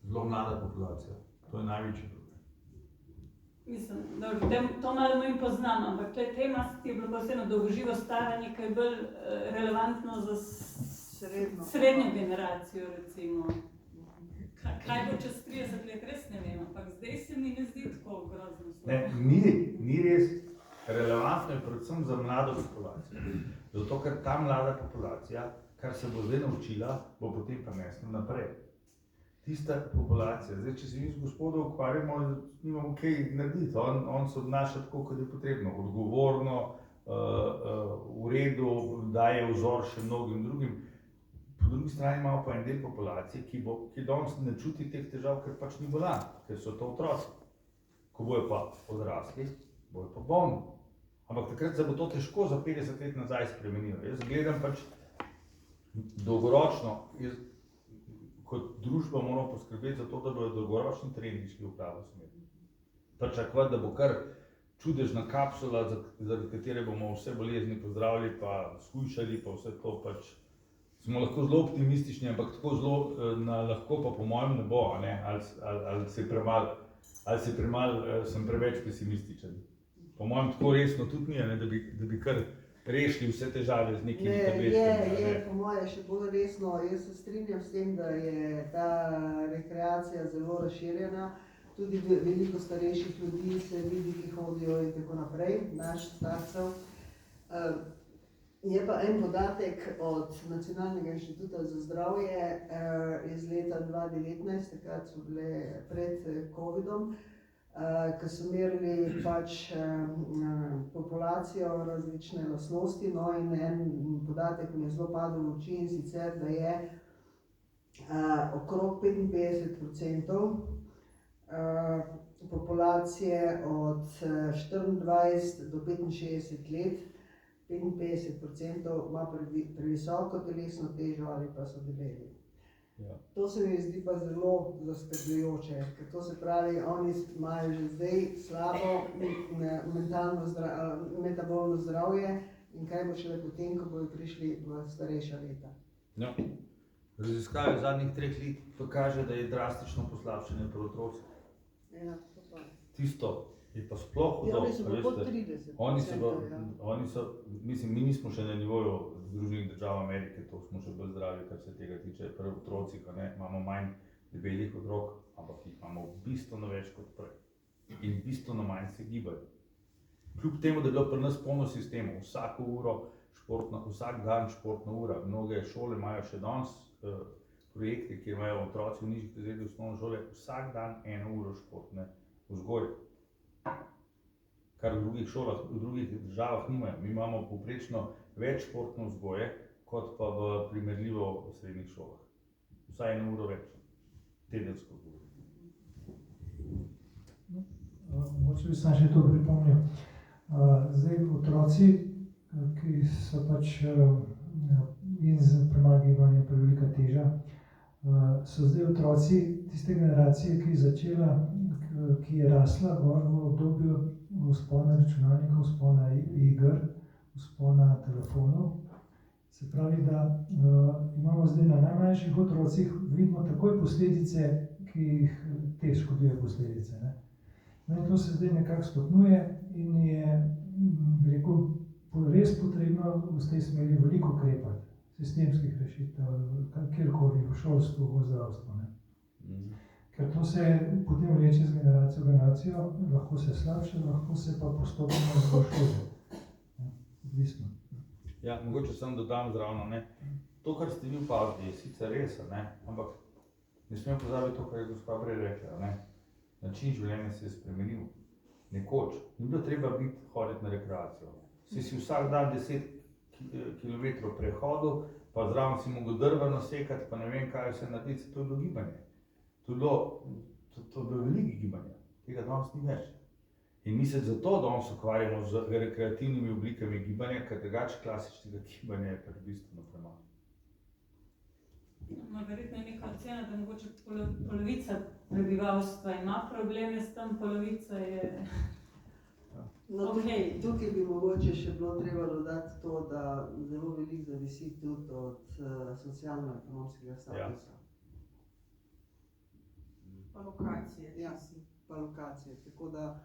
zelo mlada populacija. To je največji problem. Mislim, dobro, to malo manj poznam, ampak to je tema, ki je bilo pa vseeno dolgoživo staranje, ki je bolj relevantno za srednjo generacijo, recimo. Kaj bo čez 30 let, res ne vem, ampak zdaj se mi ne zdi tako grozno slovo. Ne, ni res. Relevantno je predvsem za mlado populacijo. Zato, ker ta mlada populacija, kar se bo zdaj naučila, bo potem prenesla naprej. Tista populacija, zdaj, če se mi z gospodom ukvarjamo, nimamo kaj narediti. On se obnaša tako, kot je potrebno, odgovorno, v redu, daje vzor še mnogim drugim. Po drugi strani imamo pa en del populacije, ki danes ne čuti teh težav, ker pač ni bolan, ker so to otroci. Ko bojo pa odrasli, bojo pa bolni. Ampak takrat se bo to težko za 50 let nazaj spremenilo. Jaz gledam pač dolgoročno, kot družba moramo poskrbeti za to, da bodo dolgoročni trendi šli v pravo smer. Pričakovati, da bo kar čudežna kapsula, zaradi katere bomo vse bolezni pozdravili, pa shujšali, pa vse to pač. Smo lahko zelo optimistični, ampak tako zelo lahko pa po mojem ne bo, ne? Ali se premalo, sem preveč pesimističen. Po mojem tako resno tudi ni, da bi kar rešili vse težave z nekimi tabletkami. Je po moje še bolj resno. Jaz se strinjam s tem, da je ta rekreacija zelo razširjena. Tudi veliko starejših ljudi se vidi, ki hodijo in tako naprej, naših starcev. Je pa en podatek od Nacionalnega inštituta za zdravje iz leta 2019, takrat so bile pred COVID-om, ko so merili pač populacijo različne lastnosti, no in en podatek mi je zelo padel v oči, in sicer, da je okrog 55% populacije od 24 do 65 let, 55% ima previsoko telesno težo ali pa so debeli. Ja. To se mi zdi pa zelo zaskrbljujoče, ker to se pravi, oni imajo že zdaj slabo metabolno zdravje in kaj bo šele potem, ko bodo prišli v starejša leta. No. Raziskave zadnjih 3 let pa kaže, da je drastično poslabšanje pri otrocih. Ja, to pa. Tisto je pa sploh hudo. Oni so pa pod 30%. Oni so, mislim, mi nismo še na nivoju Združenih držav Amerike, to smo še bolj zdravi, kar se tega tiče. Pri otrocih imamo manj debelih otrok, ampak jih imamo bistveno več kot prej. In bistveno manj se gibajo. Kljub temu, da je bilo pri nas polno sistemov, vsako uro športna, vsak dan športna ura. Mnoge šole imajo še danes projekte, kjer imajo otroci v nižjih razredih osnovne šole vsak dan 1 uro športne vzgoje. Kar v drugih šolah, v drugih državah nimajo. Mi imamo povprečno več športne vzgoje, kot pa v primerljivo srednjih šolah. Vsaj 1 uro več, tedensko govorim. Mogoče bi sam še to pripomnil. Zdaj otroci, ki so pač in z premalo gibanja prevelika teža, so zdaj otroci tiste generacije, ki je začela, ki je rasla gor v obdobju vzpona računalnikov, vzpona iger, vzpona telefonov. Se pravi, da imamo zdaj na najmlajših otrocih, vidimo takoj posledice, ki jih te škodljive posledice. Ne? No in to se zdaj nekako stopnjuje in je, bi rekel, res potrebno v tej smeri veliko ukrepati, sistemskih rešitev, kjerkoli, v šolstvu, v zdravstvu. Ne? Ker to se potem vleče z generacijo v generacijo, lahko se slabše, lahko se pa postopno zboljšuje. Odvisno. Ja, mogoče sem dodam zravno, ne. To, kar ste vi opazili, je sicer res, ne, ampak ne smem pozabiti to, kar je gospa prej rekla, ne. Način življenja se je spremenil. Nekoč ni bilo treba hoditi na rekreacijo. Si vsak dan 10 kilometrov prehodil, pa zraven si mogel drva nasekati, pa ne vem kaj vse narediti, to je bilo gibanje. To je bilo veliko gibanja, tega danes ni več. In mi se zato danes ukvarjamo z rekreativnimi oblikami gibanja, ker drugače klasičnega gibanja je pač bistveno premalo. No, verjetno je neka ocena, da mogoče polovica prebivalstva ima probleme s tem, polovica je No, okej. tukaj bi mogoče še bilo treba dodati to, da zelo veliko zavisi tudi od socialno-ekonomskega statusa. Pa lokacije. Ja, pa lokacije. Tako da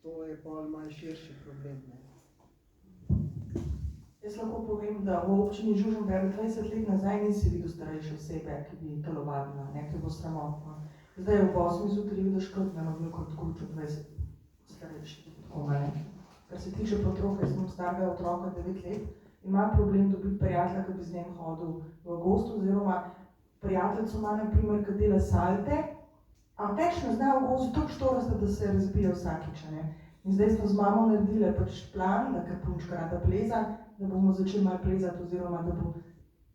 to je pol malo širši problem. Ne? Jaz lahko povem, da v občini Žužemberk 20 let nazaj nisi videl starejše osebe, ki bi telovadila, ne, ki bo sramotno. Zdaj v 8 zjutraj vidiš kot na novinko odkuču 20 starejših. Kar se tiče potroka, jaz imam starega otroka 9 let, ima problem dobiti prijatelja, ki bi z njim hodil v gostu, oziroma prijateljico ima, na primer, ki dela salte, a več ne zna v gozdu toliko štorasta, da se razbije vsakič. Ne? In zdaj smo z mamo naredili pač plan, da ker punčka rada pleza, da bomo začeli malo plezati, oziroma da bo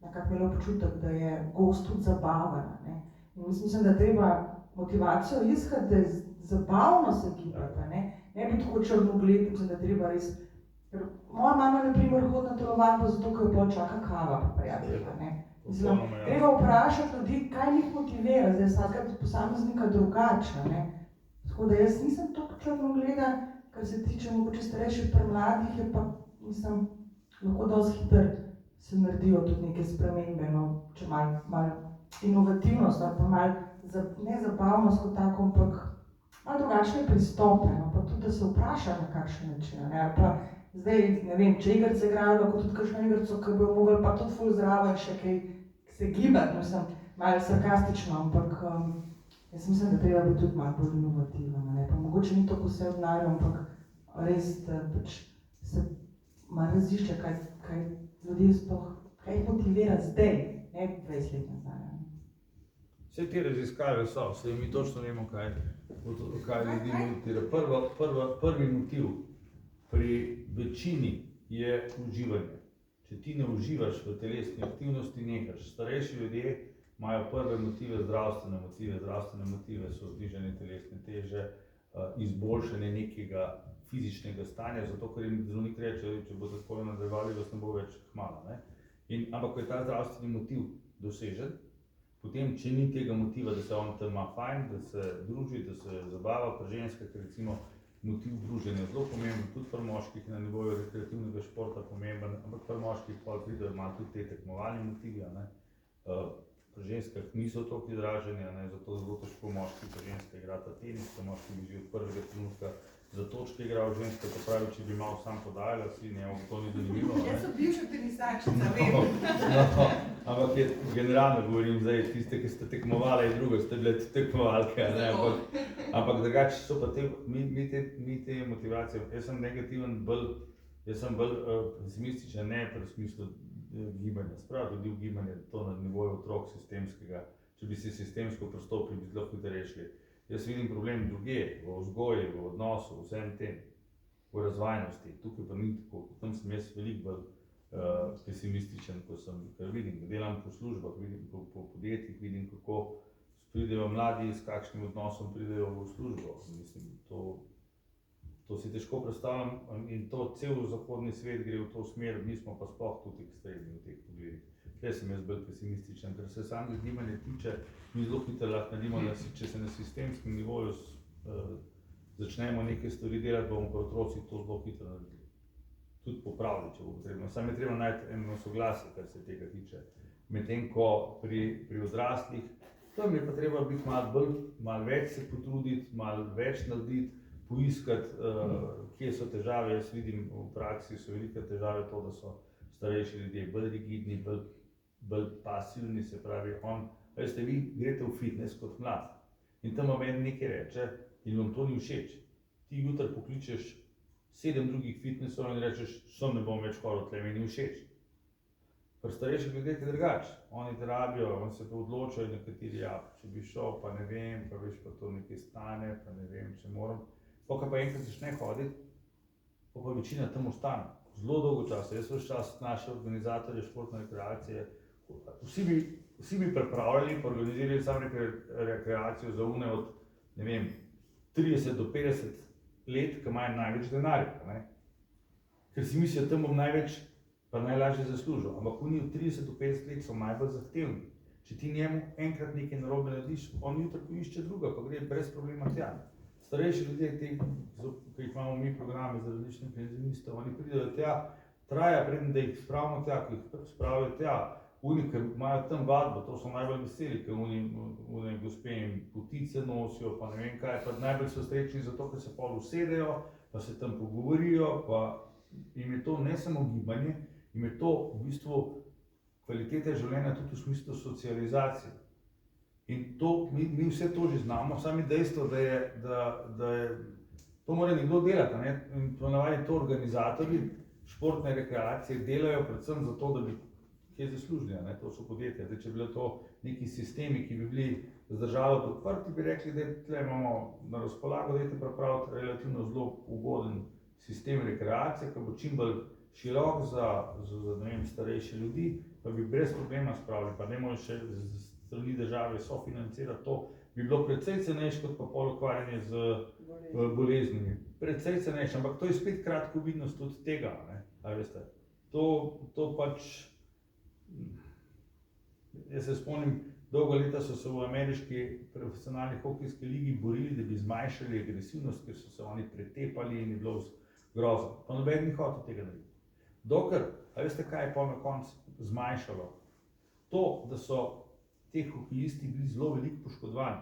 nekako imela občutek, da je gost tudi zabavana. Ne? In mislim, da treba motivacijo iskati, da je zabavno se gibati, ne bi tako črnogled, mislim, da treba res. Ker moja mama, na primer, hodi na telovadbo zato, ker jo pol čaka kava pa prijatelja. Mislim, treba vprašati ljudi, kaj njih motivira, zdaj vsakega posameznika drugače. Tako da jaz nisem toliko črnogleda, kar se tiče mogoče starejših pri mladih, je pa, mislim, lahko dosti hitro se naredijo tudi neke spremembe, no, če malo inovativnost, ali pa malo, ne zabavnost kot tako, ampak malo drugačne pristope, no, pa tudi, da se vpraša na kakšen način, ne, ali pa zdaj, ne vem, če igrice igrajo, lahko tudi kakšno igrico, ki bi jo mogli pa tudi ful zraven še kaj se gibati, mislim, malo sarkastično, ampak jaz mislim, da treba biti tudi malo bolj inovativen, ne, pa mogoče ni tako vse od denarja, ampak res, da pač se malo razišče, kaj ljudje sploh, kaj jih motivira zdaj, ne 20 let nazaj. Vse te raziskave so, vse mi točno vemo, kaj ljudi motivira. Prvi motiv pri večini je uživanje. Če ti ne uživaš v telesni aktivnosti, nehaš. Starejši ljudje imajo prve motive, zdravstvene motive so znižanje telesne teže, izboljšanje nekega fizičnega stanja, zato ker jim zdravnik reče, če boste tako nadaljevali, vas ne bo več hmalo. Ampak ko je ta zdravstveni motiv dosežen, potem, če ni tega motiva, da se on tam ima fajn, da se druži, da se zabava, pri ženskah, recimo, motiv druženja zelo pomemben, tudi pri moških na nivoju rekreativnega športa pomemben, ampak pri moških pa pridejo malo tudi te tekmovalne motivi, pri ženskah niso toliko izraženi, zato zelo težko moški pa ženska igrata tenis, pa moški bi že od prvega trenutka za točke igral, ženska pa pravi, če bi malo sam podajala, si ne, to ni zanimivo. Jaz sem bivša tenisačica, vem. Ampak generalno govorim zdaj, tiste, ki ste tekmovali, je drugo, ste bile tekmovalke, ampak drugače so pa mi te motivacije, jaz sem negativen, jaz sem bolj pesimističen, ne v smislu gibanja, sprav tudi v gibanje, to na nivoju otrok sistemskega, če bi si sistemsko pristopili, bi lahko te rešili. Jaz vidim problem drugje, v vzgoji, v odnosu, vsem tem, v razvajnosti, tukaj pa ni tako, tam sem jaz veliko bolj pesimističen, ker vidim, delam po službah, vidim po podjetjih, vidim kako pridejo mladi, s kakšnim odnosom pridejo v službo. Mislim, to si težko predstavljam in to cel zahodni svet gre v to smer, mi smo pa sploh tudi ekstremni v teh pogledih. Tukaj sem jaz bolj pesimističen, ker se samega gibanja tiče, mi zelo hitro lahko naredimo, če se na sistemskem nivoju začnemo neke stvari delati, bomo pa otroci to zelo hitro naredili. Tudi popravili, če bo potrebno. Samo je treba najti eno soglasje, kar se tega tiče. Medtem ko pri odraslih, tam je pa treba biti malo več se potruditi, malo več narediti, poiskati, kje so težave. Jaz vidim v praksi, so velike težave to, da so starejši ljudje bolj rigidni, bolj pasivni, se pravi, veste, vi greste v fitness kot mlad in tam vam en nekaj reče in vam to ni všeč. Ti jutri pokličeš 7 drugih fitnessov in rečeš, ne bom več hodil, tle mi ni všeč. Pri starejših ljudeh je drugače. Oni te rabijo, oni se pa odločajo, nekateri, če bi šel, pa ne vem, pa veš, pa to nekaj stane, pa ne vem, če moram. Pa enkrat začne hoditi, pa večina tam ostane. Zelo dolgo časa. Jaz ves čas naše organizatorje športne rekreacije, vsi bi pripravljali, pa organizirali samo rekreacijo za une od, ne vem, 30 do 50 let, ki imajo največ denarja, ker si mislijo, tam bom največ pa najlažje zaslužil, ampak oni od 30 do 50 let so najbolj zahtevni. Če ti njemu enkrat nekaj narobe narediš, on jutri poišče druga, pa gre brez problema tja. Starejši ljudje, ki jih imamo mi programe za različne penzioniste, oni pridejo tja, traja preden, da jih spravimo tja, ki jih spravijo tja. Oni, ki imajo tam vadbo, to so najbolj veseli, ker oni gospe jim potice nosijo, pa ne vem kaj, pa najbolj so srečni zato, ker se pol usedejo, pa se tam pogovorijo, pa jim je to ne samo gibanje, jim je to v bistvu kvalitete življenja tudi v smislu socializacije. In to, mi vse to že znamo, sami dejstvo, da je, to mora nekdo delati, in ponavadi to organizatorji športne rekreacije delajo predvsem zato, da bi kje zaslužili, to so podjetja. Zdaj, če bi bilo to neki sistemi, ki bi bili z državo podprti, bi rekli, da tle imamo na razpolago, dajte pripraviti relativno zelo ugoden sistem rekreacije, ki bo čim bolj širok za starejše ljudi, pa bi brez problema spravili, pa ne še z strani države sofinancirati to, bi bilo precej cenejše kot pa pol ukvarjanje z boleznimi. Precej cenejše, ampak to je spet kratkovidnost tudi tega, a veste. To pač, jaz se spomnim, dolgo leta so se v ameriški profesionalni hokejski ligi borili, da bi zmanjšali agresivnost, ker so se oni pretepali in je bilo grozno. Pa noben ni hotel tega narediti. Dokler, a veste kaj je pa na koncu zmanjšalo? To, da so te hokejisti bili zelo veliko poškodovani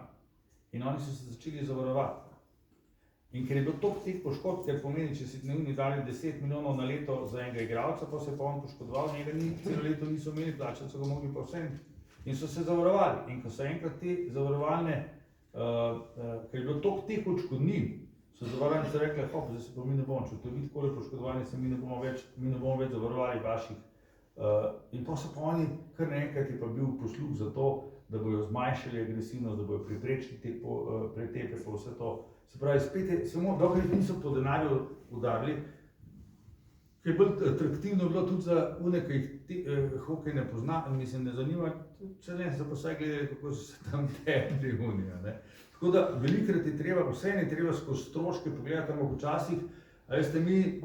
in oni so se začeli zavarovati. In ker je bilo toliko teh poškodb, ker pomeni, če si dnevni dali 10 milijonov na leto za enega igralca, pa se je pa on poškodoval, njega celo leto niso imeli plačati, so ga mogli pa vsem. In so se zavarovali. In ko so enkrat te zavarovalne, ker je bilo toliko teh odškodnin, so zavarovalnice rekli, zdaj se pa mi ne bomo, če to vidi, koliko poškodovani se mi ne bomo več zavarovali vaših. In pa so pa oni, kar naenkrat je pa bil posluh za to, da bojo zmanjšali agresivnost, da bojo preprečili te pretepe pa vse to. Se pravi, spet je, samo dokaj niso po denarju udarili, ker je bolj atraktivno bilo tudi za une, ki jih hokej ne pozna, mislim, ne zanima, če ne so pa vsaj gledali, kako so se tam tepli unija. Tako da velikrat je treba, vseeno je treba skozi stroške pogledati, ampak včasih, a veste, mi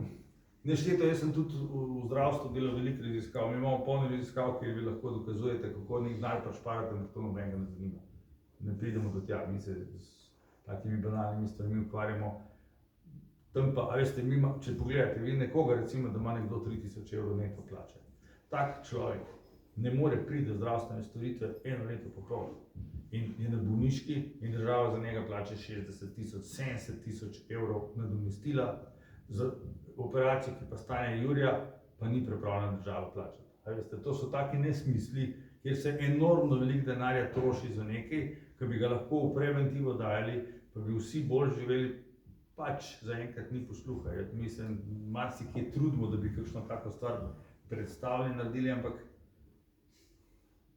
nešteto, jaz sem tudi v zdravstvu delal veliko raziskav, mi imamo polno raziskav, kjer vi lahko dokazujete, kako nek denar pa šparate, ampak to nobenega ne zanima. Ne pridemo do tja, mi se z takimi banalnimi stvarmi ukvarjamo. Tam pa, a veste, če pogledate, vi nekoga recimo, da ima nekdo 3000 evrov neto plače. Tak človek ne more priti do zdravstvene storitve eno leto po pol. In je na bolniški in država za njega plače 60 000, 70 000 evrov nadomestila za operacijo, ki pa stane jurja, pa ni pripravljena država plačati. A veste, to so taki nesmisli, kjer se enormno veliko denarja troši za nekaj, ki bi ga lahko v preventivo dajali, pa bi vsi bolj živeli, pač zaenkrat ni posluha. Mi se marsikje trudimo, da bi kakšno tako stvar predstavili, naredili, ampak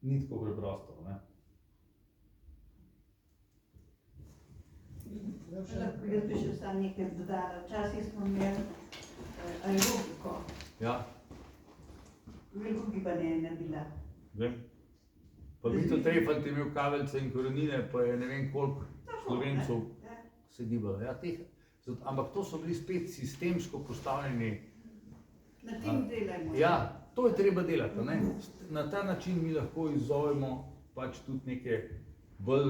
ni tako preprosto. Jaz bi še sam nekaj dodala. Včasih smo imeli aerobiko. Ja. Veliko gibanja je naredila. Vem. Pa Vito Trefant je imel kaveljce in korenine, pa je ne vem koliko Slovencev se gibalo. Ja, ampak to so bili spet sistemsko postavljeni. Na tem delajmo. Ja, To je treba delati, ne? Na ta način mi lahko izzovemo pač tudi neke bolj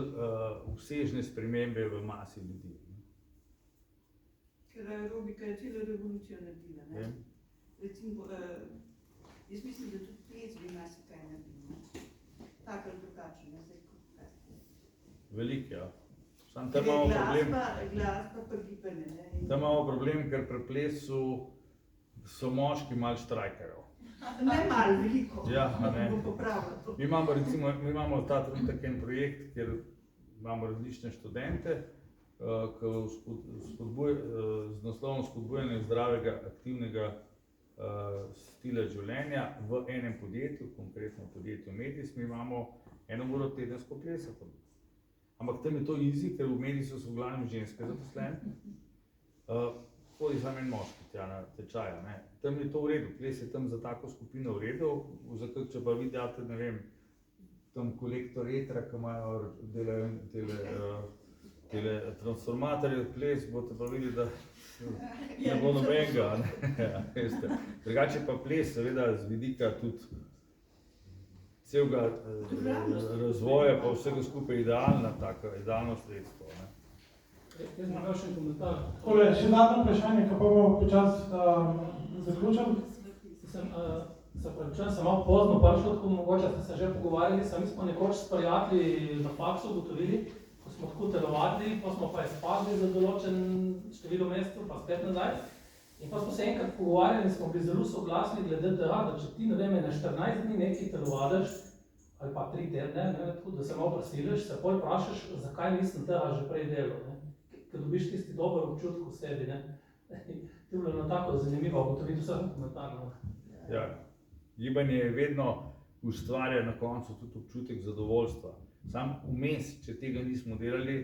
obsežne spremembe v masi ljudi. Ker aerobika je celo revolucijo naredila, ne? Recimo, jaz mislim, da tudi ples bi marsikaj naredil, tak ali drugačen, ne zdaj kot kaj. Veliko, ja. Samo tam imamo problem. Glasba pa gibanje, ne? Tam imamo problem, ker pri plesu so moški malo štrajkajo. Ne malo, veliko. Ja, ne. Bo popravila to. Mi imamo ta trenutek en projekt, kjer imamo različne študente, z naslovom spodbujanje zdravega, aktivnega stila življenja v enem podjetju, konkretno podjetju Medis, mi imamo 1 uro tedensko plesa. Ampak tam je to easy, ker v Medisu so v glavnem ženske zaposlene. Hodi samo en moški tja na tečaja, ne. Tam je to v redu, ples je tam za tako skupino v redu, če pa vi date, ne vem, tam kolektor etra, ki imajo, delajo tele transformatorje ples, boste pa videli, da ne bo nobenega, ne. Drugače pa ples, seveda, z vidika tudi celega razvoja, pa vsega skupaj idealno sredstvo, ne. Jaz imam še en komentar. Tole, še zadnje vprašanje, ko bomo počasi zaključili. Se pravičujem, sem malo pozno prišel, tako mogoče ste se že pogovarjali, mi smo nekoč s prijatelji na faksu ugotovili, ko smo tako telovadili, pa smo pa izpadli za določen število mesecev, pa spet nazaj. In pa smo se enkrat pogovarjali in smo bili zelo soglasni glede tega, da če ti, ne vem, na 14 dni nekaj telovadiš, ali pa 3 tedne, ne, tako da se malo presiliš, se pol vprašaš, zakaj nisem tega že prej delal, ne. Ker dobiš tisti dober občutek v sebi, ne. To je bilo tako zanimivo, ugotoviti vseh komentarno. Ja, gibanje je vedno ustvarja na koncu tudi občutek zadovoljstva. Sam vmes, če tega nismo delali,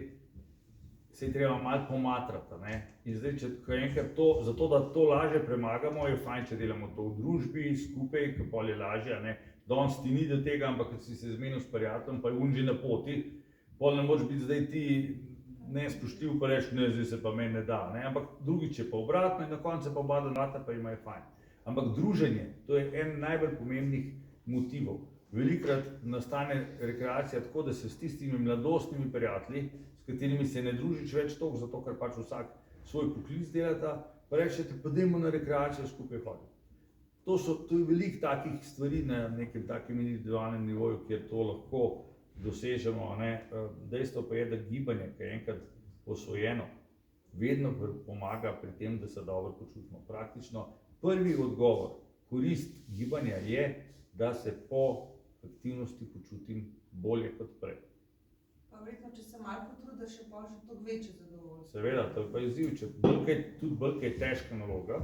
se je treba malo pomatrati, ne. In zdaj, ko enkrat to, zato da to lažje premagamo, je fajn, če delamo to v družbi, skupaj, ker pol je lažje, ne. Danes ti ni do tega, ampak si se zmenil s prijateljem, pa je on že na poti, pol ne moreš biti zdaj ti nespoštljiv, pa reči, ne, zdaj se pa meni ne da, ne. Ampak drugič je pa obratno in na koncu pa oba donata, pa ima je fajn. Ampak druženje, to je en najbolj pomembnih motivov. Velikokrat nastane rekreacija tako, da se s tistimi mladostnimi prijatelji, s katerimi se ne družiš več toliko, zato ker pač vsak svoj poklic delata, pa rečete, pa dajmo na rekreacijo skupaj hoditi. To je veliko takih stvari na nekem takem individualnem nivoju, kjer to lahko dosežemo, ne. Dejstvo pa je, da gibanje, ki je enkrat osvojeno, vedno pomaga pri tem, da se dobro počutimo. Praktično prvi odgovor, korist gibanja je, da se po aktivnosti počutim bolje kot prej. Pa verjetno, če se malo potrudiš, je pa še toliko večje zadovoljstvo. Seveda, to je pa izziv, če tudi bolj kaj težka naloga,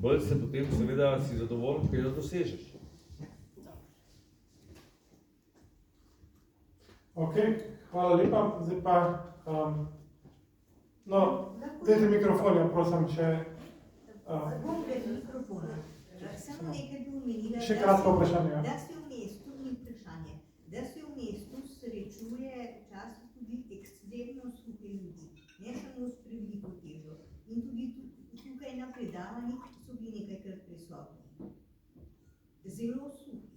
bolj se potem seveda si zadovoljen, kaj da dosežeš. Ok, hvala lepa. Zdaj pa, dajte mikrofon, ja, prosim, če... Bom brez mikrofona. Samo nekaj bi omenila, Še kratko vprašanje, ja. da se v mestu, ni vprašanje, da se v mestu srečuje včasih tudi ekstremno suhe ljudi, ne samo s preveliko težo. In tudi tukaj na predavanjih so bili nekajkrat prisotni. Zelo suhi.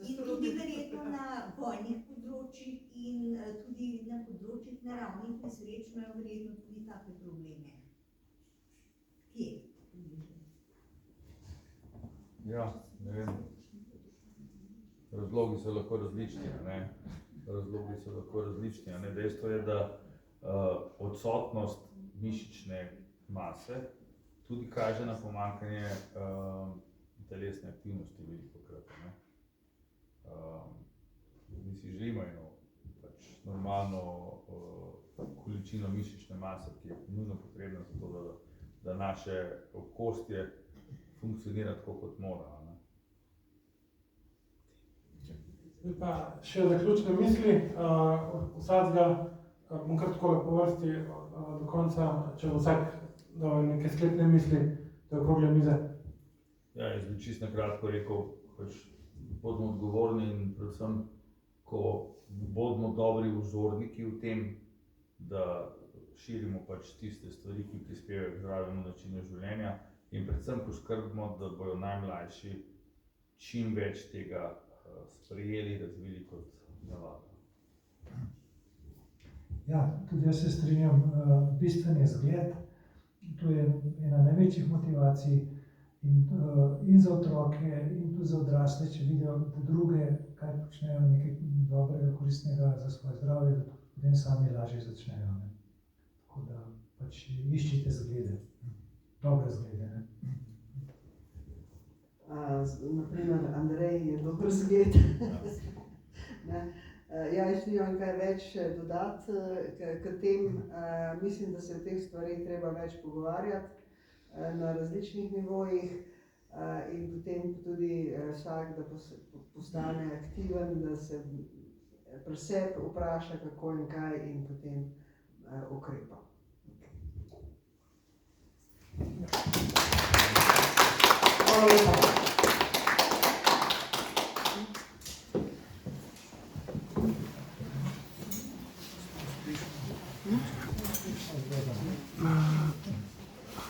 In tudi verjetno na vojnih področjih in tudi na področjih naravnih nesreč imajo verjetno tudi take probleme. Kje? Ja, ne vem. Razlogi so lahko različni, ne. Dejstvo je, da odsotnost mišične mase tudi kaže na pomanjkanje telesne aktivnosti velikokrat, ne. Mi si želimo eno pač normalno količino mišične mase, ki je nujno potrebna za to, da naše okostje funkcionira tako, kot mora, ne. Zdaj pa še zaključne misli, vsakega bom kar takole po vrsti do konca, če vsak da neke sklepne misli do okrogle mize. Ja, jaz bi čisto na kratko rekel, pač bodimo odgovorni in predvsem, ko bodimo dobri vzorniki v tem, da širimo pač tiste stvari, ki prispevajo k zdravemu načinu življenja in predvsem poskrbimo, da bojo najmlajši čim več tega sprejeli, razvili kot navado. Ja, tudi jaz se strinjam, bistven je zgled, to je ena največjih motivacij in za otroke in tudi za odrasle, če vidijo, da druge, kaj počnejo nekaj dobrega, koristnega za svoje zdravje, da potem sami lažje začnejo. Ne? Tako da pač iščite zglede, dobre zglede. Ne? Naprimer, Andrej je dober zgled. Jaz nimam kaj več dodati k tem. Mislim, da se o teh stvarih treba več pogovarjati na različnih nivojih in potem tudi vsak, da postane aktiven, da se pri sebi vpraša, kako in kaj in potem ukrepa.